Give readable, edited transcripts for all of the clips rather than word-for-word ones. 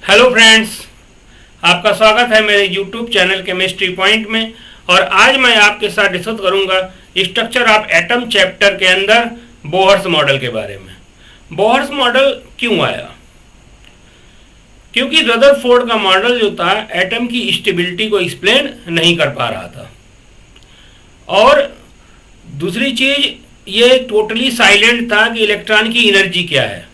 Hello friends, आपका स्वागत है मेरे यूट्यूब चैनल केमिस्ट्री पॉइंट में। और आज मैं आपके साथ डिस्कस करूंगा स्ट्रक्चर ऑफ एटम चैप्टर के अंदर बोहर्स मॉडल के बारे में। बोहर्स मॉडल क्यों आया? क्योंकि रदरफोर्ड का मॉडल जो था एटम की स्टेबिलिटी को एक्सप्लेन नहीं कर पा रहा था। और दूसरी चीज ये टोटली साइलेंट था कि इलेक्ट्रॉन की एनर्जी क्या है।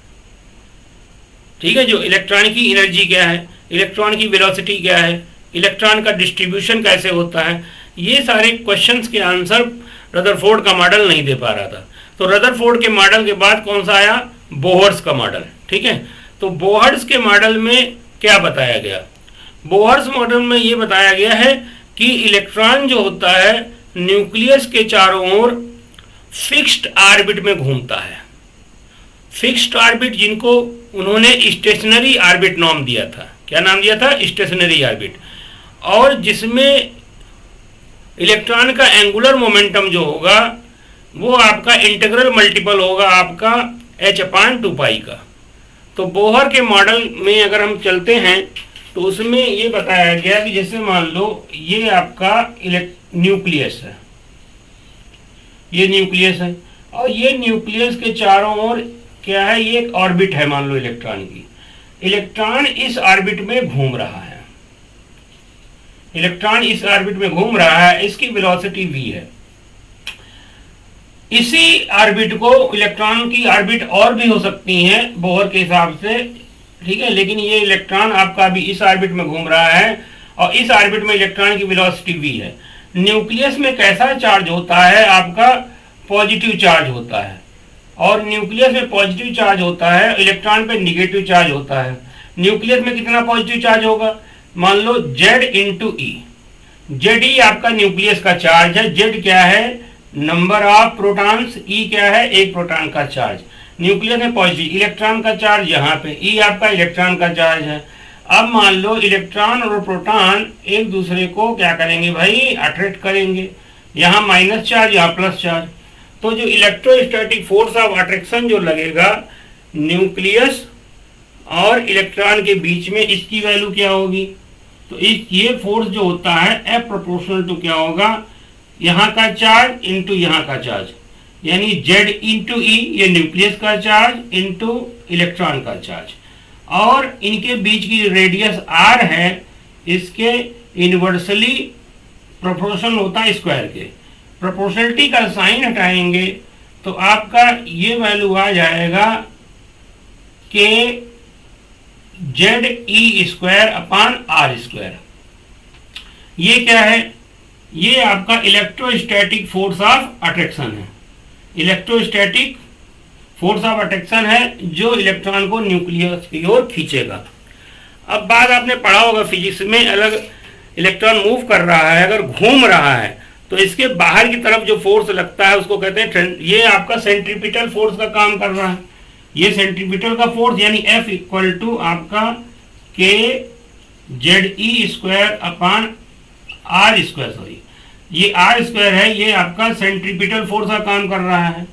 ठीक है, जो इलेक्ट्रॉन की एनर्जी क्या है, इलेक्ट्रॉन की वेलोसिटी क्या है, इलेक्ट्रॉन का डिस्ट्रीब्यूशन कैसे होता है, ये सारे क्वेश्चंस के आंसर रदरफोर्ड का मॉडल नहीं दे पा रहा था। तो रदरफोर्ड के मॉडल के बाद कौन सा आया? बोहर्स का मॉडल। ठीक है, तो बोहर्स के मॉडल में क्या बताया गया? बोहर्स मॉडल में ये बताया गया है कि इलेक्ट्रॉन जो होता है न्यूक्लियस के चारों ओर फिक्स्ड ऑर्बिट में घूमता है। फिक्स्ड ऑर्बिट जिनको उन्होंने स्टेशनरी ऑर्बिट नाम दिया था। क्या नाम दिया था? Stationery orbit. और जिसमें इलेक्ट्रॉन का एंगुलर मोमेंटम जो होगा वो आपका इंटीग्रल मल्टीपल होगा आपका h/2π का। तो बोहर के मॉडल में अगर हम चलते हैं तो उसमें ये बताया गया कि जैसे मान लो ये आपका न्यूक्लियस है, ये न्यूक्लियस है और ये न्यूक्लियस के चारों ओर क्या है? ये एक ऑर्बिट है मान लो इलेक्ट्रॉन की। इलेक्ट्रॉन इस ऑर्बिट में घूम रहा है, इलेक्ट्रॉन इस ऑर्बिट में घूम रहा है, इसकी वेलोसिटी v है। इसी ऑर्बिट को इलेक्ट्रॉन की ऑर्बिट और भी हो सकती हैं बोहर के हिसाब से, ठीक है, लेकिन ये इलेक्ट्रॉन आपका अभी इस ऑर्बिट में घूम रहा है और इस ऑर्बिट में इलेक्ट्रॉन की वेलोसिटी v है। न्यूक्लियस में कैसा चार्ज होता है? आपका पॉजिटिव चार्ज होता है और न्यूक्लियस में पॉजिटिव चार्ज होता है, इलेक्ट्रॉन पे निगेटिव चार्ज होता है। न्यूक्लियस में कितना पॉजिटिव चार्ज होगा? मान लो Z/E। Ze आपका न्यूक्लियस का चार्ज है। Z क्या है? Number of protons. E क्या है? एक प्रोटॉन का चार्ज। न्यूक्लियस में पॉजिटिव, इलेक्ट्रॉन का चार्ज यहाँ पे, E आपका इलेक्ट्रॉन का चार्ज है। अब मान लो इलेक्ट्रॉन और प्रोटॉन एक दूसरे को क्या करेंगे भाई? अट्रैक्ट करेंगे। यहाँ माइनस चार्ज, यहाँ प्लस चार्ज। तो जो इलेक्ट्रोस्टैटिक फोर्स ऑफ अट्रैक्शन जो लगेगा न्यूक्लियस और इलेक्ट्रॉन के बीच में, इसकी वैल्यू क्या होगी? तो ये फोर्स जो होता है F प्रोपोर्शनल टू क्या होगा? यहाँ का चार्ज इंटू यहाँ का चार्ज, यानी Z/E, ये न्यूक्लियस का चार्ज इंटू इलेक्ट्रॉन का चार्ज। और इनके बीच की रेडियस R है, इसके इनवर्सली प्रोपोर्शनल होता है स्क्वायर के। प्रोपोर्शनलिटी का साइन हटाएंगे तो आपका ये वैल्यू आ जाएगा कि Ze²/R²। ये क्या है? ये आपका इलेक्ट्रोस्टैटिक फोर्स ऑफ अट्रैक्शन है। इलेक्ट्रोस्टैटिक फोर्स ऑफ अट्रैक्शन है जो इलेक्ट्रॉन को न्यूक्लियस की ओर खींचेगा। अब बात आपने पढ़ा होगा फिजिक्स में, अलग इलेक्ट्रॉन मूव कर रहा है, अगर घूम रहा है तो इसके बाहर की तरफ जो फोर्स लगता है उसको कहते हैं, ये आपका सेंट्रीपिटल फोर्स का काम कर रहा है। ये सेंट्रीपिटल का फोर्स यानी F इक्वल टू आपका Ze²/R², सॉरी ये R² है, ये आपका सेंट्रीपिटल फोर्स का काम कर रहा है।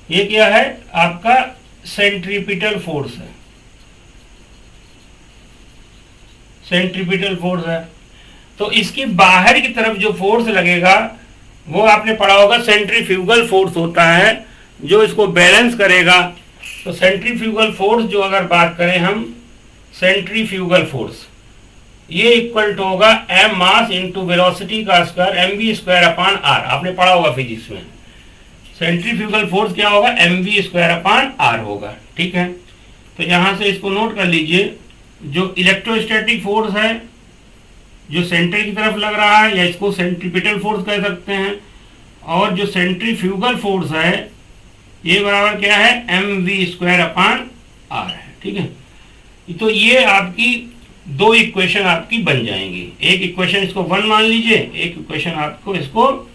ये क्या है? आपका सेंट्रीपिटल फोर्स है, सेंट्रीपिटल फोर्स है। तो इसकी बाहर की तरफ जो फोर्स लगेगा वो आपने पढ़ा होगा सेंट्रीफ्यूगल फोर्स होता है जो इसको बैलेंस करेगा। तो सेंट्रीफ्यूगल फोर्स जो अगर बात करें हम, सेंट्रीफ्यूगल फोर्स ये इक्वल टू होगा m मास इंटू वेलोसिटी का स्क्वायर mv²/r। आपने पढ़ा होगा फिजिक्स में। सेंट्रीफ्यूगल फोर्स क्या होगा? mv²/r होगा। ठीक है, तो यहां से इसको नोट कर लीजिए। जो इलेक्ट्रोस्टैटिक फोर्स है जो सेंटर की तरफ लग रहा है, या इसको सेंट्रीपिटल फोर्स कह सकते हैं, और जो सेंट्रीफ्यूगल फोर्स है ये बराबर क्या है? mv²/r है। ठीक है, तो ये आपकी दो इक्वेशन आपकी बन जाएंगी। एक इक्वेशन इसको 1 मान लीजिए, एक इक्वेशन आपको इसको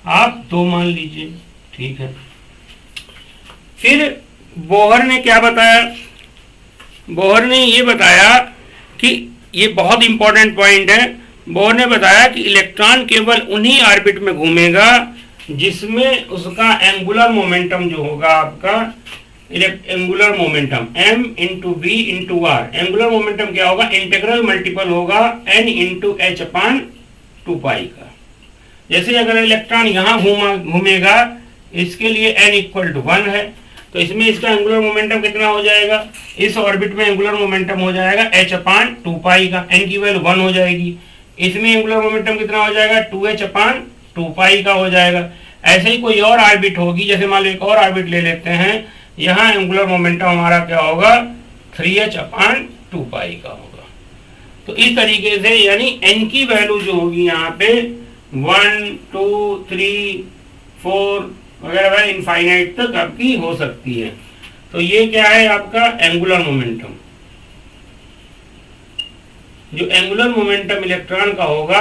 आप 2 मान लीजिए। ठीक है, फिर बोहर ने क्या बताया? बोहर ने ये बताया कि ये बहुत इंपॉर्टेंट पॉइंट है। बोहर ने बताया कि इलेक्ट्रॉन केवल उन्हीं ऑर्बिट में घूमेगा जिसमें उसका एंगुलर मोमेंटम जो होगा आपका angular momentum m into V into R. Angular momentum क्या होगा, इंटीग्रल मल्टीपल होगा n into H upon 2 pi का। जैसे अगर इलेक्ट्रॉन यहाँ घूमेगा, इसके लिए n इक्वल टू 1 है, तो इसमें इसका एंगुलर मोमेंटम कितना हो जाएगा, इस ऑर्बिट में एंगुलर मोमेंटम हो जाएगा h अपान 2 पाई का, n की वैल्यू 1 हो जाएगी। इसमें एंगुलर मोमेंटम कितना हो जाएगा, 2h अपान 2 पाई का हो जाएगा। ऐसे ही कोई और ऑर्बिट होगी, जैसे मान लो एक और ऑर्बिट ले लेते हैं, यहाँ एंगुलर मोमेंटम हमारा क्या होगा, 3h अपान 2 पाई का होगा। तो इस तरीके से यानी n की वैल्यू जो होगी यहाँ पे 1 2 3 4 वगैरह इनफाइनाइट तक आपकी हो सकती है। तो ये क्या है आपका एंगुलर मोमेंटम। जो एंगुलर मोमेंटम इलेक्ट्रॉन का होगा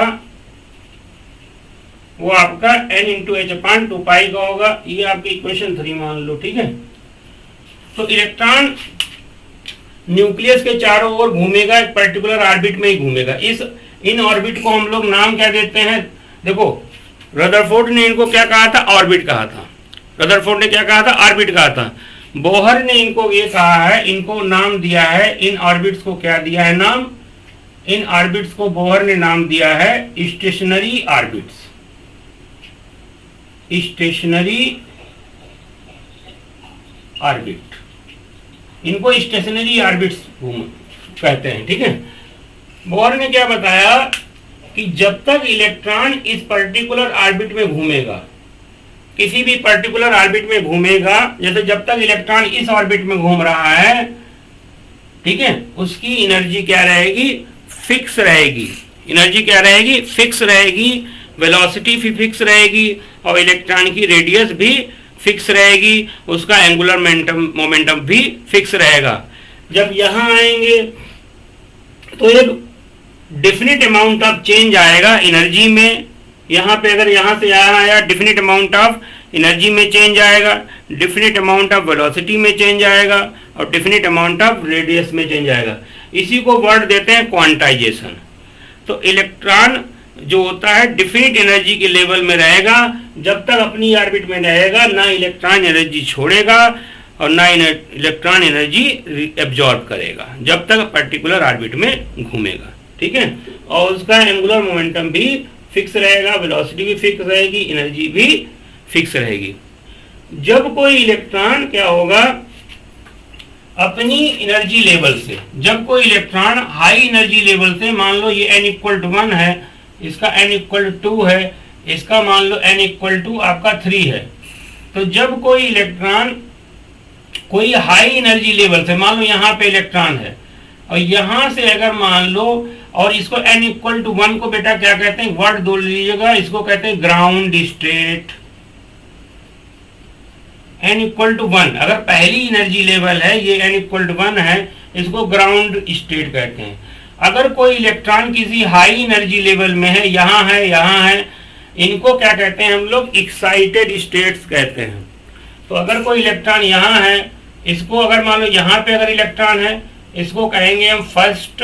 वो आपका n into H upon 2 pi का होगा। ये आपकी इक्वेशन 3 मान लो, ठीक है। तो इलेक्ट्रॉन न्यूक्लियस के चारों ओर घूमेगा, एक पर्टिकुलर ऑर्बिट में ही घूमेगा। इन ऑर्बिट को हम लोग नाम क्या देते हैं, देखो रदरफोर्ड ने इनको क्या कहा था, ऑर्बिट कहा था। रदरफोर्ड ने क्या कहा था, ऑर्बिट कहा था। बोहर ने इनको ये कहा है, इनको नाम दिया है, इन ऑर्बिट्स को क्या दिया है नाम, इन ऑर्बिट्स को बोहर ने नाम दिया है स्टेशनरी ऑर्बिट्स। स्टेशनरी ऑर्बिट, इनको स्टेशनरी ऑर्बिट्स कहते हैं, ठीक है। बोहर ने क्या बताया कि जब तक इलेक्ट्रॉन इस पर्टिकुलर ऑर्बिट में घूमेगा, किसी भी पर्टिकुलर ऑर्बिट में घूमेगा, जैसे जब तक इलेक्ट्रॉन इस ऑर्बिट में घूम रहा है, ठीक है, उसकी एनर्जी क्या रहेगी, फिक्स रहेगी। एनर्जी क्या रहेगी, फिक्स रहेगी। वेलोसिटी भी फिक्स रहेगी और इलेक्ट्रॉन की रेडियस भी फिक्स रहेगी। उसका एंगुलर मोमेंटम भी फिक्स रहेगा। जब यहां आएंगे तो एक डेफिनेट अमाउंट ऑफ चेंज आएगा एनर्जी में। यहाँ पे अगर यहाँ से यहाँ आया, डेफिनेट अमाउंट ऑफ एनर्जी में चेंज आएगा, डेफिनेट अमाउंट ऑफ वेलोसिटी में चेंज आएगा और डेफिनेट अमाउंट ऑफ रेडियस में चेंज आएगा। इसी को वर्ड देते हैं क्वांटाइजेशन। तो इलेक्ट्रॉन जो होता है डेफिनेट एनर्जी के लेवल में रहेगा। जब तक अपनी ऑर्बिट में रहेगा, ना इलेक्ट्रॉन एनर्जी छोड़ेगा और ना इलेक्ट्रॉन एनर्जी एब्जॉर्ब करेगा, जब तक पर्टिकुलर ऑर्बिट में घूमेगा, ठीक है। और उसका एंगुलर मोमेंटम भी फिक्स रहेगा, वेलोसिटी भी फिक्स रहेगी, एनर्जी भी फिक्स रहेगी। जब कोई इलेक्ट्रॉन क्या होगा, अपनी एनर्जी लेवल से, जब कोई इलेक्ट्रॉन हाई एनर्जी लेवल से, मान लो ये n इक्वल टू 1 है, इसका n इक्वल टू 2 है, इसका मान लो n इक्वल टू आपका 3 है। तो जब कोई इलेक्ट्रॉन कोई हाई एनर्जी लेवल से, मान लो यहाँ पे इलेक्ट्रॉन है और यहाँ से अगर मान लो, और इसको n इक्वल टू 1 को बेटा क्या कहते हैं, वर्ड दो लीजिएगा, इसको कहते हैं ground state. n equal to 1 अगर पहली एनर्जी लेवल है, ये n इक्वल टू 1 है, इसको ग्राउंड स्टेट कहते हैं। अगर कोई इलेक्ट्रॉन किसी हाई एनर्जी लेवल में है, यहाँ है, यहाँ है, इनको क्या कहते हैं हम लोग, एक्साइटेड स्टेट्स कहते हैं। तो अगर कोई इलेक्ट्रॉन यहाँ है, इसको अगर मान लो यहाँ पे अगर इलेक्ट्रॉन है, इसको कहेंगे हम फर्स्ट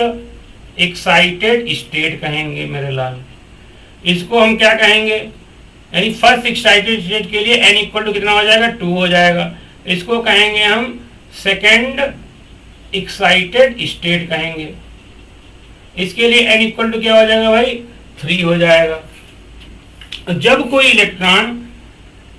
एक्साइटेड स्टेट कहेंगे मेरे लाल। इसको हम क्या कहेंगे, यानी फर्स्ट एक्साइटेड स्टेट के लिए n इक्वल टू कितना हो जाएगा, 2 हो जाएगा। इसको कहेंगे हम सेकेंड एक्साइटेड स्टेट कहेंगे। इसके लिए n इक्वल टू क्या हो जाएगा भाई, 3 हो जाएगा। जब कोई इलेक्ट्रॉन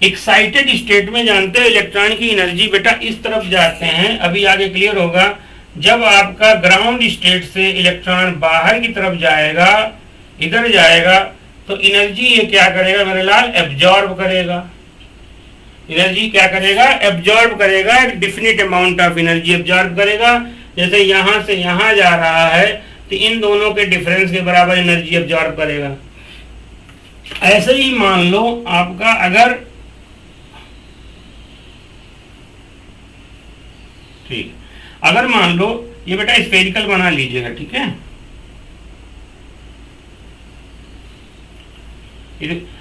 एक्साइटेड स्टेट में, जानते हो इलेक्ट्रॉन की एनर्जी बेटा इस तरफ जाते हैं, अभी आगे क्लियर होगा। जब आपका ग्राउंड स्टेट से इलेक्ट्रॉन बाहर की तरफ जाएगा, इधर जाएगा, तो एनर्जी ये क्या करेगा मेरे लाल, एब्जॉर्ब करेगा। एनर्जी क्या करेगा, एब्जॉर्ब करेगा, एक definite amount of energy absorb करेगा। जैसे यहां से यहां जा रहा है तो इन दोनों के डिफरेंस के बराबर एनर्जी एब्जॉर्ब करेगा। ऐसे ही मान लो आपका अगर, ठीक, अगर मान लो ये बेटा स्फेरिकल बना लीजिएगा, ठीक है।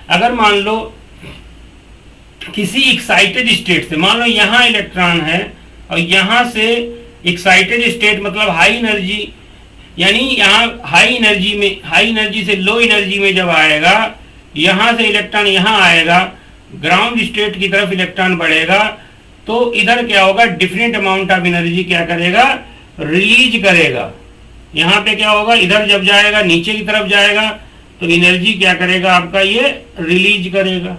अगर मान लो किसी एक्साइटेड स्टेट से, मान लो यहां इलेक्ट्रॉन है और यहां से एक्साइटेड स्टेट मतलब हाई एनर्जी, यानी यहां हाई एनर्जी में, हाई एनर्जी से लो एनर्जी में जब आएगा, यहां से इलेक्ट्रॉन यहां आएगा, ग्राउंड स्टेट की तरफ इलेक्ट्रॉन बढ़ेगा, तो इधर क्या होगा, डिफरेंट अमाउंट ऑफ एनर्जी क्या करेगा, रिलीज करेगा। यहाँ पे क्या होगा, इधर जब जाएगा नीचे की तरफ जाएगा तो एनर्जी क्या करेगा आपका, ये रिलीज करेगा।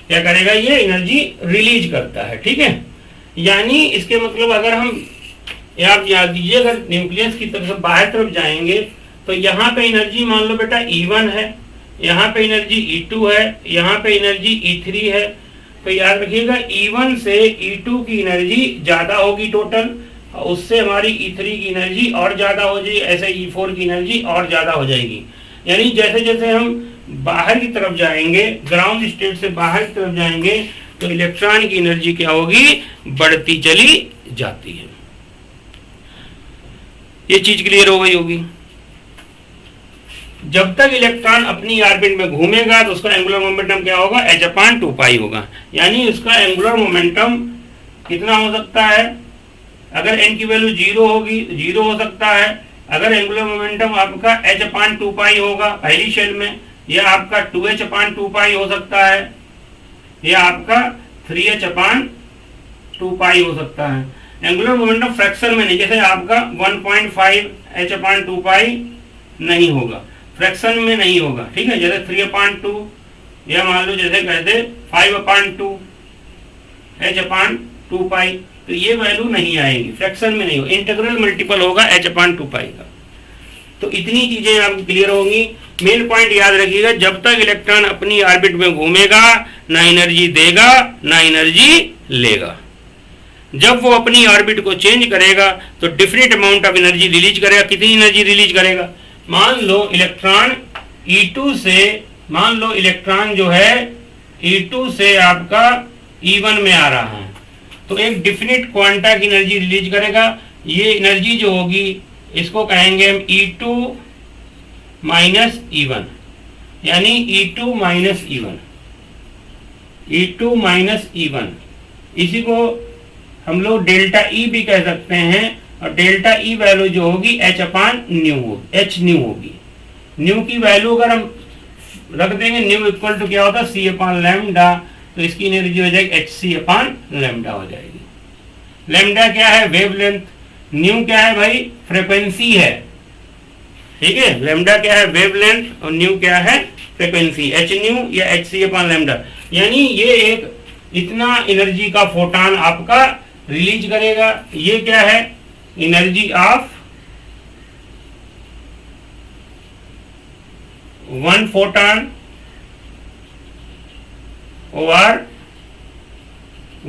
क्या करेगा, ये एनर्जी रिलीज करता है। ठीक है, यानी इसके मतलब अगर हम, आप याद दीजिए, अगर न्यूक्लियस की तरफ से बाहर तरफ जाएंगे तो यहाँ पे एनर्जी मान लो बेटा E1 है, यहाँ पे एनर्जी E2 है, यहाँ पे एनर्जी E3 है। तो याद रखिएगा E1 से E2 की एनर्जी ज्यादा होगी टोटल, उससे हमारी E3 की एनर्जी और ज्यादा हो जाएगी, ऐसे E4 की एनर्जी और ज्यादा हो जाएगी। यानी जैसे जैसे हम बाहर की तरफ जाएंगे, ग्राउंड स्टेट से बाहर की तरफ जाएंगे, तो इलेक्ट्रॉन की एनर्जी क्या होगी, बढ़ती चली जाती है। ये चीज क्लियर हो गई होगी। जब तक इलेक्ट्रॉन अपनी ऑर्बिट में घूमेगा तो उसका एंगुलर मोमेंटम क्या होगा, h/2π होगा। यानी उसका एंगुलर मोमेंटम कितना हो सकता है, अगर n की वैल्यू 0 होगी तो 0 हो सकता है। अगर एंगुलर मोमेंटम आपका h/2π होगा पहली शेल में, यह आपका 2h/2π हो सकता है, यह आपका 3h/2π हो सकता है। एंगुलर मोमेंटम फ्रैक्शन में नहीं, जैसे आपका 1.5h/2π नहीं होगा, फ्रैक्शन में नहीं होगा। ठीक है, जैसे 3/2 या मान लो जैसे कहते 5/2h/2π, तो ये वैल्यू नहीं आएगी, फ्रैक्शन में नहीं होगा, इंटीग्रल मल्टीपल होगा h/2π का। तो इतनी चीजें आपको क्लियर होंगी। मेन पॉइंट याद रखिएगा, जब तक इलेक्ट्रॉन अपनी ऑर्बिट में घूमेगा ना एनर्जी देगा ना एनर्जी लेगा। जब वो अपनी ऑर्बिट को चेंज करेगा तो different amount of energy release करेगा। कितनी एनर्जी रिलीज करेगा, मान लो इलेक्ट्रॉन E2 से, मान लो इलेक्ट्रॉन जो है E2 से आपका E1 में आ रहा है, तो एक डिफिनिट क्वांटा की एनर्जी रिलीज करेगा। ये एनर्जी जो होगी इसको कहेंगे हम E2 माइनस E1, यानी E2 minus E1, E2 minus E1। इसी को हम लोग डेल्टा E भी कह सकते हैं, और डेल्टा E वैल्यू जो होगी h न्यू होगी। न्यू की वैल्यू अगर हम रख देंगे, न्यू इक्वल टू क्या होता है, c/λ, तो इसकी एनर्जी हो जाएगी hc/λ हो जाएगी। लैम्डा क्या है, वेवलेंथ, न्यू क्या है भाई, फ्रीक्वेंसी है। ठीक है, लैम्डा क्या है, वेवलेंथ, और न्यू क्या है, फ्रीक्वेंसी, h न्यू या hc/λ। यानी ये एक इतना एनर्जी का फोटॉन आपका रिलीज करेगा। ये क्या है, energy of 1 photon over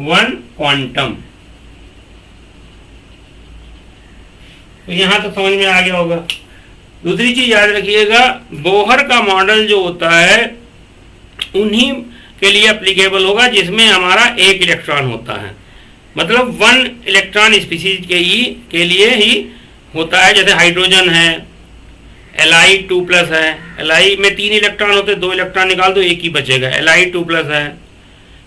1 quantum. तो यहां तक समझ में आ गया होगा। दूसरी चीज याद रखिएगा, बोहर का मॉडल जो होता है उन्हीं के लिए एप्लीकेबल होगा जिसमें हमारा एक इलेक्ट्रॉन होता है, मतलब 1 इलेक्ट्रॉन स्पीसीज के लिए ही होता है। जैसे हाइड्रोजन है, Li2+ है, Li में 3 इलेक्ट्रॉन होते, 2 इलेक्ट्रॉन निकाल दो, एक ही बचेगा, Li2+ है।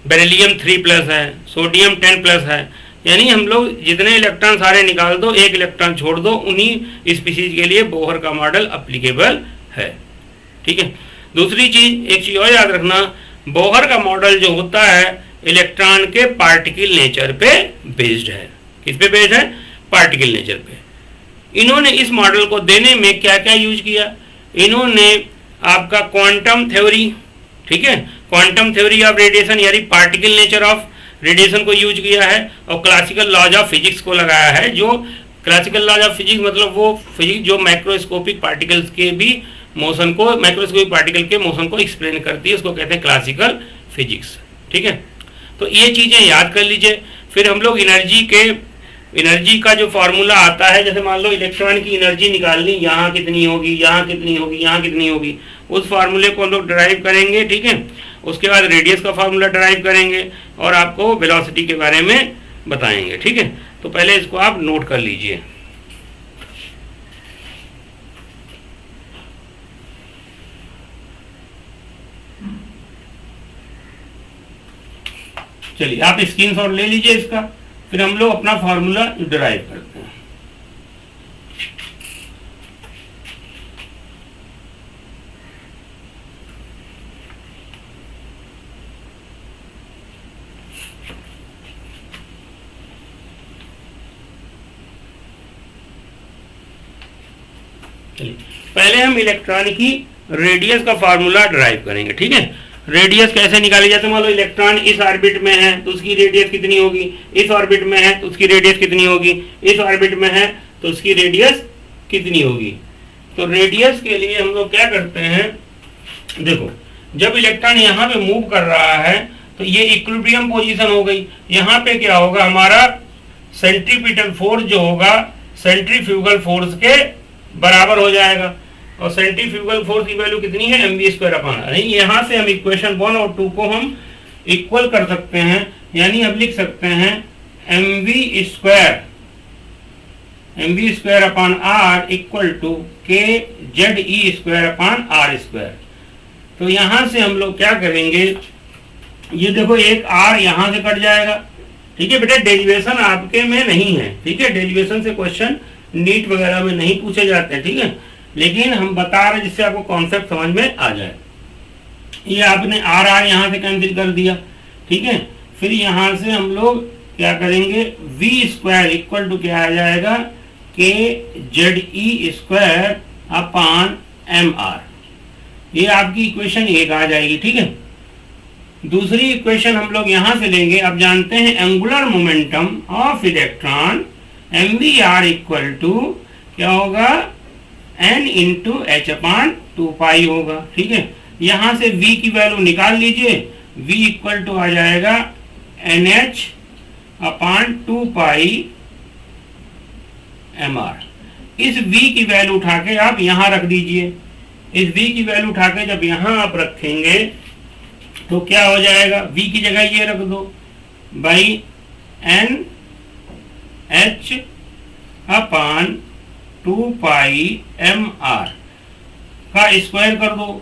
बेरिलियम 3+ है, सोडियम 10+ है। यानी हम लोग जितने इलेक्ट्रॉन सारे निकाल दो, एक इलेक्ट्रॉन छोड़ दो, उन्हीं स्पीसीज के लिए बोहर का मॉडल एप्लीकेबल है। ठीक है, दूसरी चीज, एक चीज और याद रखना, बोहर का मॉडल जो होता है इलेक्ट्रॉन के पार्टिकल नेचर पे बेस्ड है। किस पे बेस्ड है, पार्टिकल नेचर पे। इन्होंने इस मॉडल को देने में क्या क्या यूज किया, इन्होंने आपका क्वांटम थ्योरी, ठीक है, क्वांटम थ्योरी ऑफ रेडिएशन यानी पार्टिकल नेचर ऑफ रेडिएशन को यूज किया है, और क्लासिकल लॉज ऑफ फिजिक्स को लगाया है। जो क्लासिकल लॉज ऑफ फिजिक्स मतलब वो फिजिक्स जो माइक्रोस्कोपिक पार्टिकल्स के भी मोशन को, माइक्रोस्कोपिक पार्टिकल के मोशन को एक्सप्लेन करती है, उसको कहते हैं क्लासिकल फिजिक्स। ठीक है, तो ये चीजें याद कर लीजिए। फिर हम लोग एनर्जी का जो फॉर्मूला आता है, जैसे मान लो इलेक्ट्रॉन की एनर्जी निकालनी, यहाँ कितनी होगी, यहाँ कितनी होगी, यहाँ कितनी होगी, उस फार्मूले को हम लोग डिराइव करेंगे। ठीक है, उसके बाद रेडियस का फार्मूला डिराइव करेंगे और आपको वेलोसिटी के बारे में बताएंगे। ठीक है, तो पहले इसको आप नोट कर लीजिए। चलिए आप स्क्रीनशॉट ले लीजिए इसका, फिर हम लोग अपना फार्मूला डिराइव करते हैं। चलिए पहले हम इलेक्ट्रॉन की रेडियस का फार्मूला ड्राइव करेंगे। ठीक है, रेडियस कैसे निकाली जाती है। मान लो इलेक्ट्रॉन इस ऑर्बिट में है तो उसकी रेडियस कितनी होगी, इस ऑर्बिट में है तो उसकी रेडियस कितनी होगी, इस ऑर्बिट में है तो उसकी रेडियस कितनी होगी। तो रेडियस के लिए हम लोग क्या करते हैं, देखो जब इलेक्ट्रॉन यहाँ पे मूव कर रहा है तो ये इक्विलिब्रियम पोजीशन हो गई। यहाँ पे क्या होगा, हमारा सेंट्रीपिटल फोर्स जो होगा सेंट्रीफ्यूगल फोर्स के बराबर हो जाएगा। और सेंट्रीफ्यूगल फोर्स की वैल्यू कितनी है, mv² अपॉन r। यहाँ से हम इक्वेशन 1 और 2 को हम इक्वल कर सकते हैं, यानी अब लिख सकते हैं mv² upon r equal to kZe² upon r²। तो यहाँ से हम लोग क्या करेंगे, ये देखो एक r यहाँ से कट जाएगा। ठीक है बेटा, डेरिवेशन आपके में नहीं है। ठीक है, डेरिवेशन से क्वेश्चन नीट वगैरह में नहीं पूछे जाते हैं। ठीक है, लेकिन हम बता रहे जिससे आपको कॉन्सेप्ट समझ में आ जाए। ये आपने आर यहाँ से कैंसिल कर दिया। ठीक है, फिर यहाँ से हम लोग क्या करेंगे, v² इक्वल टू क्या आ जाएगा, kZe² अपॉन mr। ये आपकी इक्वेशन 1 आ जाएगी। ठीक है, दूसरी इक्वेशन हम लोग यहाँ से लेंगे। अब जानते हैं angular momentum of electron mvr equal to क्या होगा, n इंटू h अपॉन 2 होगा। ठीक है, यहाँ से v की वैल्यू निकाल लीजिए, v इक्वल टू आ जाएगा nh अपॉन 2 mr। इस v की वैल्यू उठा के आप यहाँ रख दीजिए। इस v की वैल्यू उठा के जब यहाँ आप रखेंगे तो क्या हो जाएगा, v की जगह ये रख दो, by n h upon 2 mr का स्क्वायर कर दो,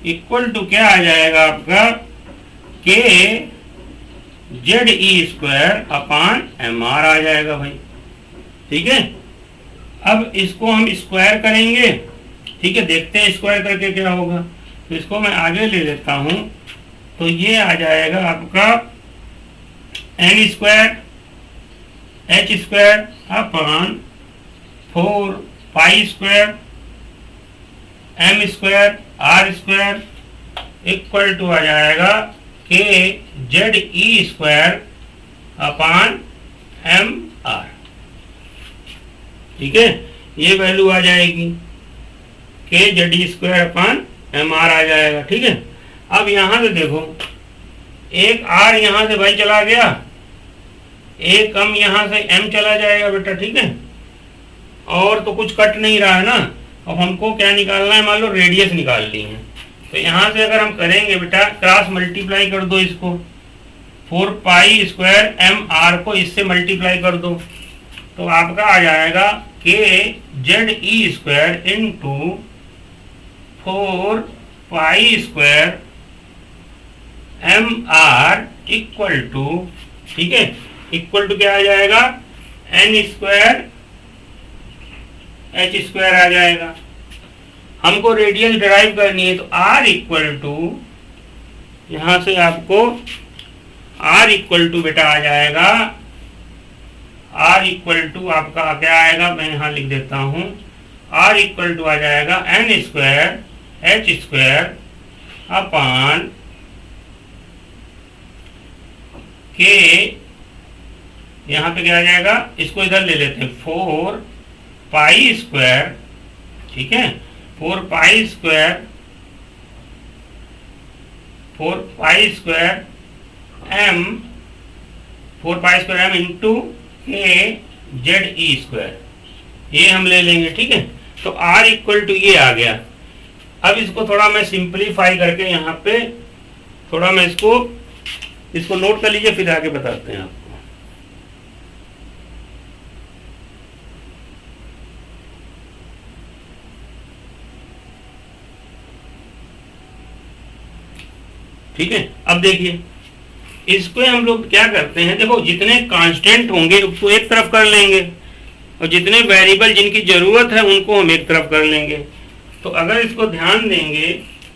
इक्वल टू क्या आ जाएगा आपका, kZe² अपॉन mr आ जाएगा भाई। ठीक है, अब इसको हम स्क्वायर करेंगे। ठीक है, देखते हैं स्क्वायर करके क्या होगा। तो इसको मैं आगे ले लेता हूं, तो ये आ जाएगा आपका n² h² upon 4 m² r² equal to आ जाएगा kZe² अपॉन mr। ठीक है, ये वैल्यू आ जाएगी, kZe² अपॉन mr आ जाएगा। ठीक है, अब यहां से देखो एक r यहां से भाई चला गया, एक कम यहां से m चला जाएगा बेटा। ठीक है, और तो कुछ कट नहीं रहा है ना। अब हमको क्या निकालना है, मान लो रेडियस निकालनी है। तो यहाँ से अगर हम करेंगे बेटा, क्रॉस मल्टीप्लाई कर दो इसको, 4 mr को इससे मल्टीप्लाई कर दो, तो आपका आ जाएगा kZe² into 4 mr equal to, ठीक है, इक्वल टू क्या आ जाएगा, n² h² आ जाएगा। हमको रेडियस डिराइव करनी है, तो r इक्वल टू, यहां से आपको r इक्वल टू बेटा आ जाएगा, r इक्वल टू आपका क्या आएगा, मैं यहां लिख देता हूं, r इक्वल टू आ जाएगा n² h² अपॉन k, यहां पे क्या आ जाएगा, इसको इधर ले लेते हैं, 4 π², ठीक है, 4 π² m इंटू kZe², ये हम ले लेंगे। ठीक है, तो r इक्वल टू ये आ गया। अब इसको थोड़ा मैं सिंप्लीफाई करके यहाँ पे थोड़ा मैं इसको नोट कर लीजिए, फिर आगे बताते हैं आपको। ठीक है, अब देखिए इसको हम लोग क्या करते हैं, देखो जितने कांस्टेंट होंगे उसको एक तरफ कर लेंगे और जितने वेरिएबल जिनकी जरूरत है उनको हम एक तरफ कर लेंगे। तो अगर इसको ध्यान देंगे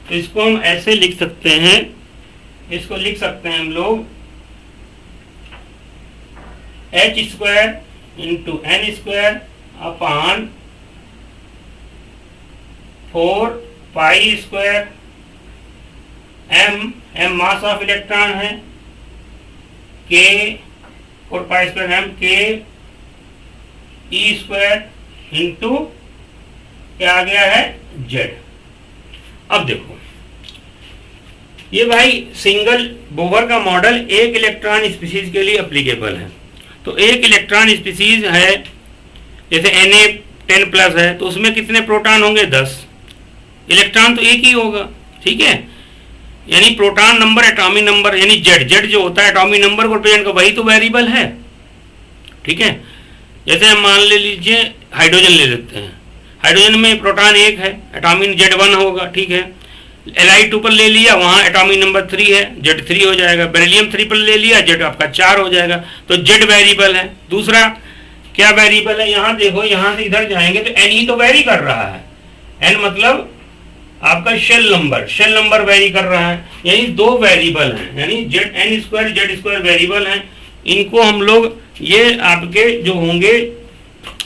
तो इसको हम ऐसे लिख सकते हैं, इसको लिख सकते हैं हम लोग h² into n² upon 4 pi square m mass of electron है, k 4 pi square m k e square into क्या आ गया है z। अब देखो ये भाई सिंगल बोहर का मॉडल एक इलेक्ट्रॉन स्पीसीज के लिए एप्लीकेबल है। तो एक इलेक्ट्रॉन स्पीसीज है जैसे Na10+ है, तो उसमें कितने प्रोटॉन होंगे 10, इलेक्ट्रॉन तो एक ही होगा, ठीक है। यानी प्रोटॉन नंबर एटॉमिक नंबर यानी जेड जो होता है एटॉमिक नंबर को रिप्रेजेंट कर, वही तो वेरिएबल है, ठीक है। जैसे हम मान ले लीजिए हाइड्रोजन ले लेते हैं, हाइड्रोजन में प्रोटॉन एक है, एटॉमिक Z1 होगा, ठीक है। Li2 ले लिया, वहाँ एटॉमिक नंबर 3 है, Z3 हो जाएगा। बेरिलियम 3 ले लिया, Z आपका 4 हो जाएगा। तो Z वेरिएबल है। दूसरा क्या वेरिएबल है, यहाँ देखो, यहाँ से इधर जाएंगे तो n ही तो वेरी कर रहा है। n मतलब आपका शेल नंबर वेरी कर रहा है, यानी दो वेरिएबल हैं, यानी n² Z² वेरिएबल हैं। इनको हम लोग ये आपके जो होंगे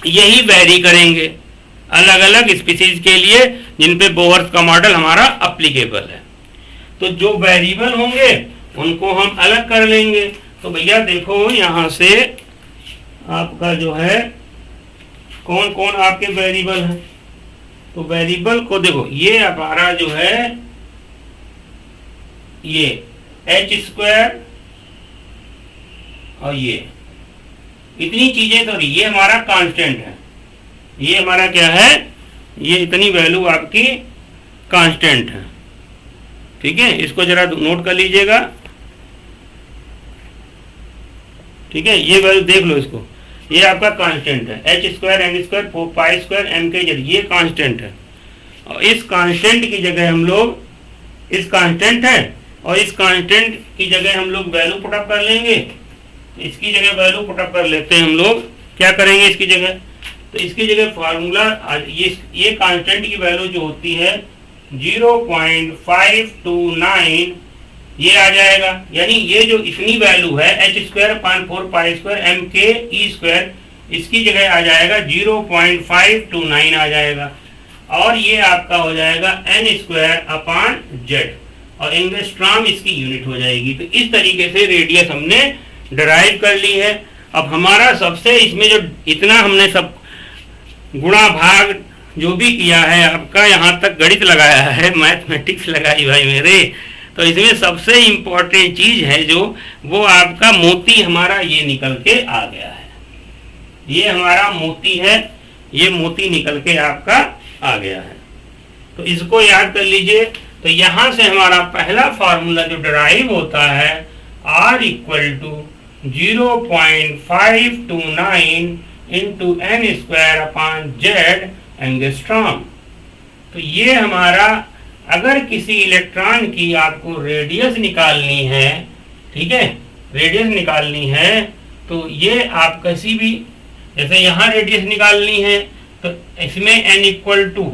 यही वेरी करेंगे अलग अलग स्पीसीज के लिए जिन पे बोहर्स का मॉडल हमारा एप्लीकेबल है। तो जो वेरिएबल होंगे उनको हम अलग कर लेंगे। तो भैया देखो यहाँ से आपका जो है कौन कौन आपके वेरिएबल है, तो वेरिएबल को देखो, ये हमारा जो है ये h² और ये इतनी चीजें, तो ये हमारा कांस्टेंट है, ये हमारा क्या है, ये इतनी वैल्यू आपकी कांस्टेंट है, ठीक है। इसको जरा नोट कर लीजिएगा, ठीक है। ये वैल्यू देख लो, इसको, ये आपका कांस्टेंट है h² m² 4 pi square m के z, ये कांस्टेंट है। और इस कांस्टेंट की जगह हम लोग, इस कांस्टेंट है और इस कांस्टेंट की जगह हम लोग वैल्यू पुटअप कर लेंगे। इसकी जगह वैल्यू पुटअप कर लेते हैं हम लोग, क्या करेंगे इसकी जगह, तो इसकी जगह फार्मूला ये कांस्टेंट की वैल्यू जो होती है 0.529 ये आ जाएगा। यानी ये जो इतनी वैल्यू है h² 4 पाई स्क्वायर m के e स्क्वायर, इसकी जगह आ जाएगा 0.529 आ जाएगा। और ये आपका हो जाएगा n² z और एंगस्ट्रॉम इसकी यूनिट हो जाएगी। तो इस तरीके से रेडियस हमने डिराइव कर ली है। अब हमारा सबसे इसमें जो इतना हमने सब गुणा भाग जो भी किया है, आपका यहाँ तक गणित लगाया है, मैथमेटिक्स लगाई भाई मेरे, तो इसमें सबसे इम्पोर्टेंट चीज है जो वो आपका मोती हमारा ये निकल के आ गया है। ये हमारा मोती है, ये मोती निकल के आपका आ गया है। तो इसको याद कर लीजिए। तो यहां से हमारा पहला फॉर्मूला जो डिराइव होता है R = 0.529 इंटू n² एंगस्ट्रॉम। तो ये हमारा, अगर किसी इलेक्ट्रॉन की आपको रेडियस निकालनी है, ठीक है, रेडियस निकालनी है, तो ये आप किसी भी, जैसे यहाँ रेडियस निकालनी है तो इसमें n =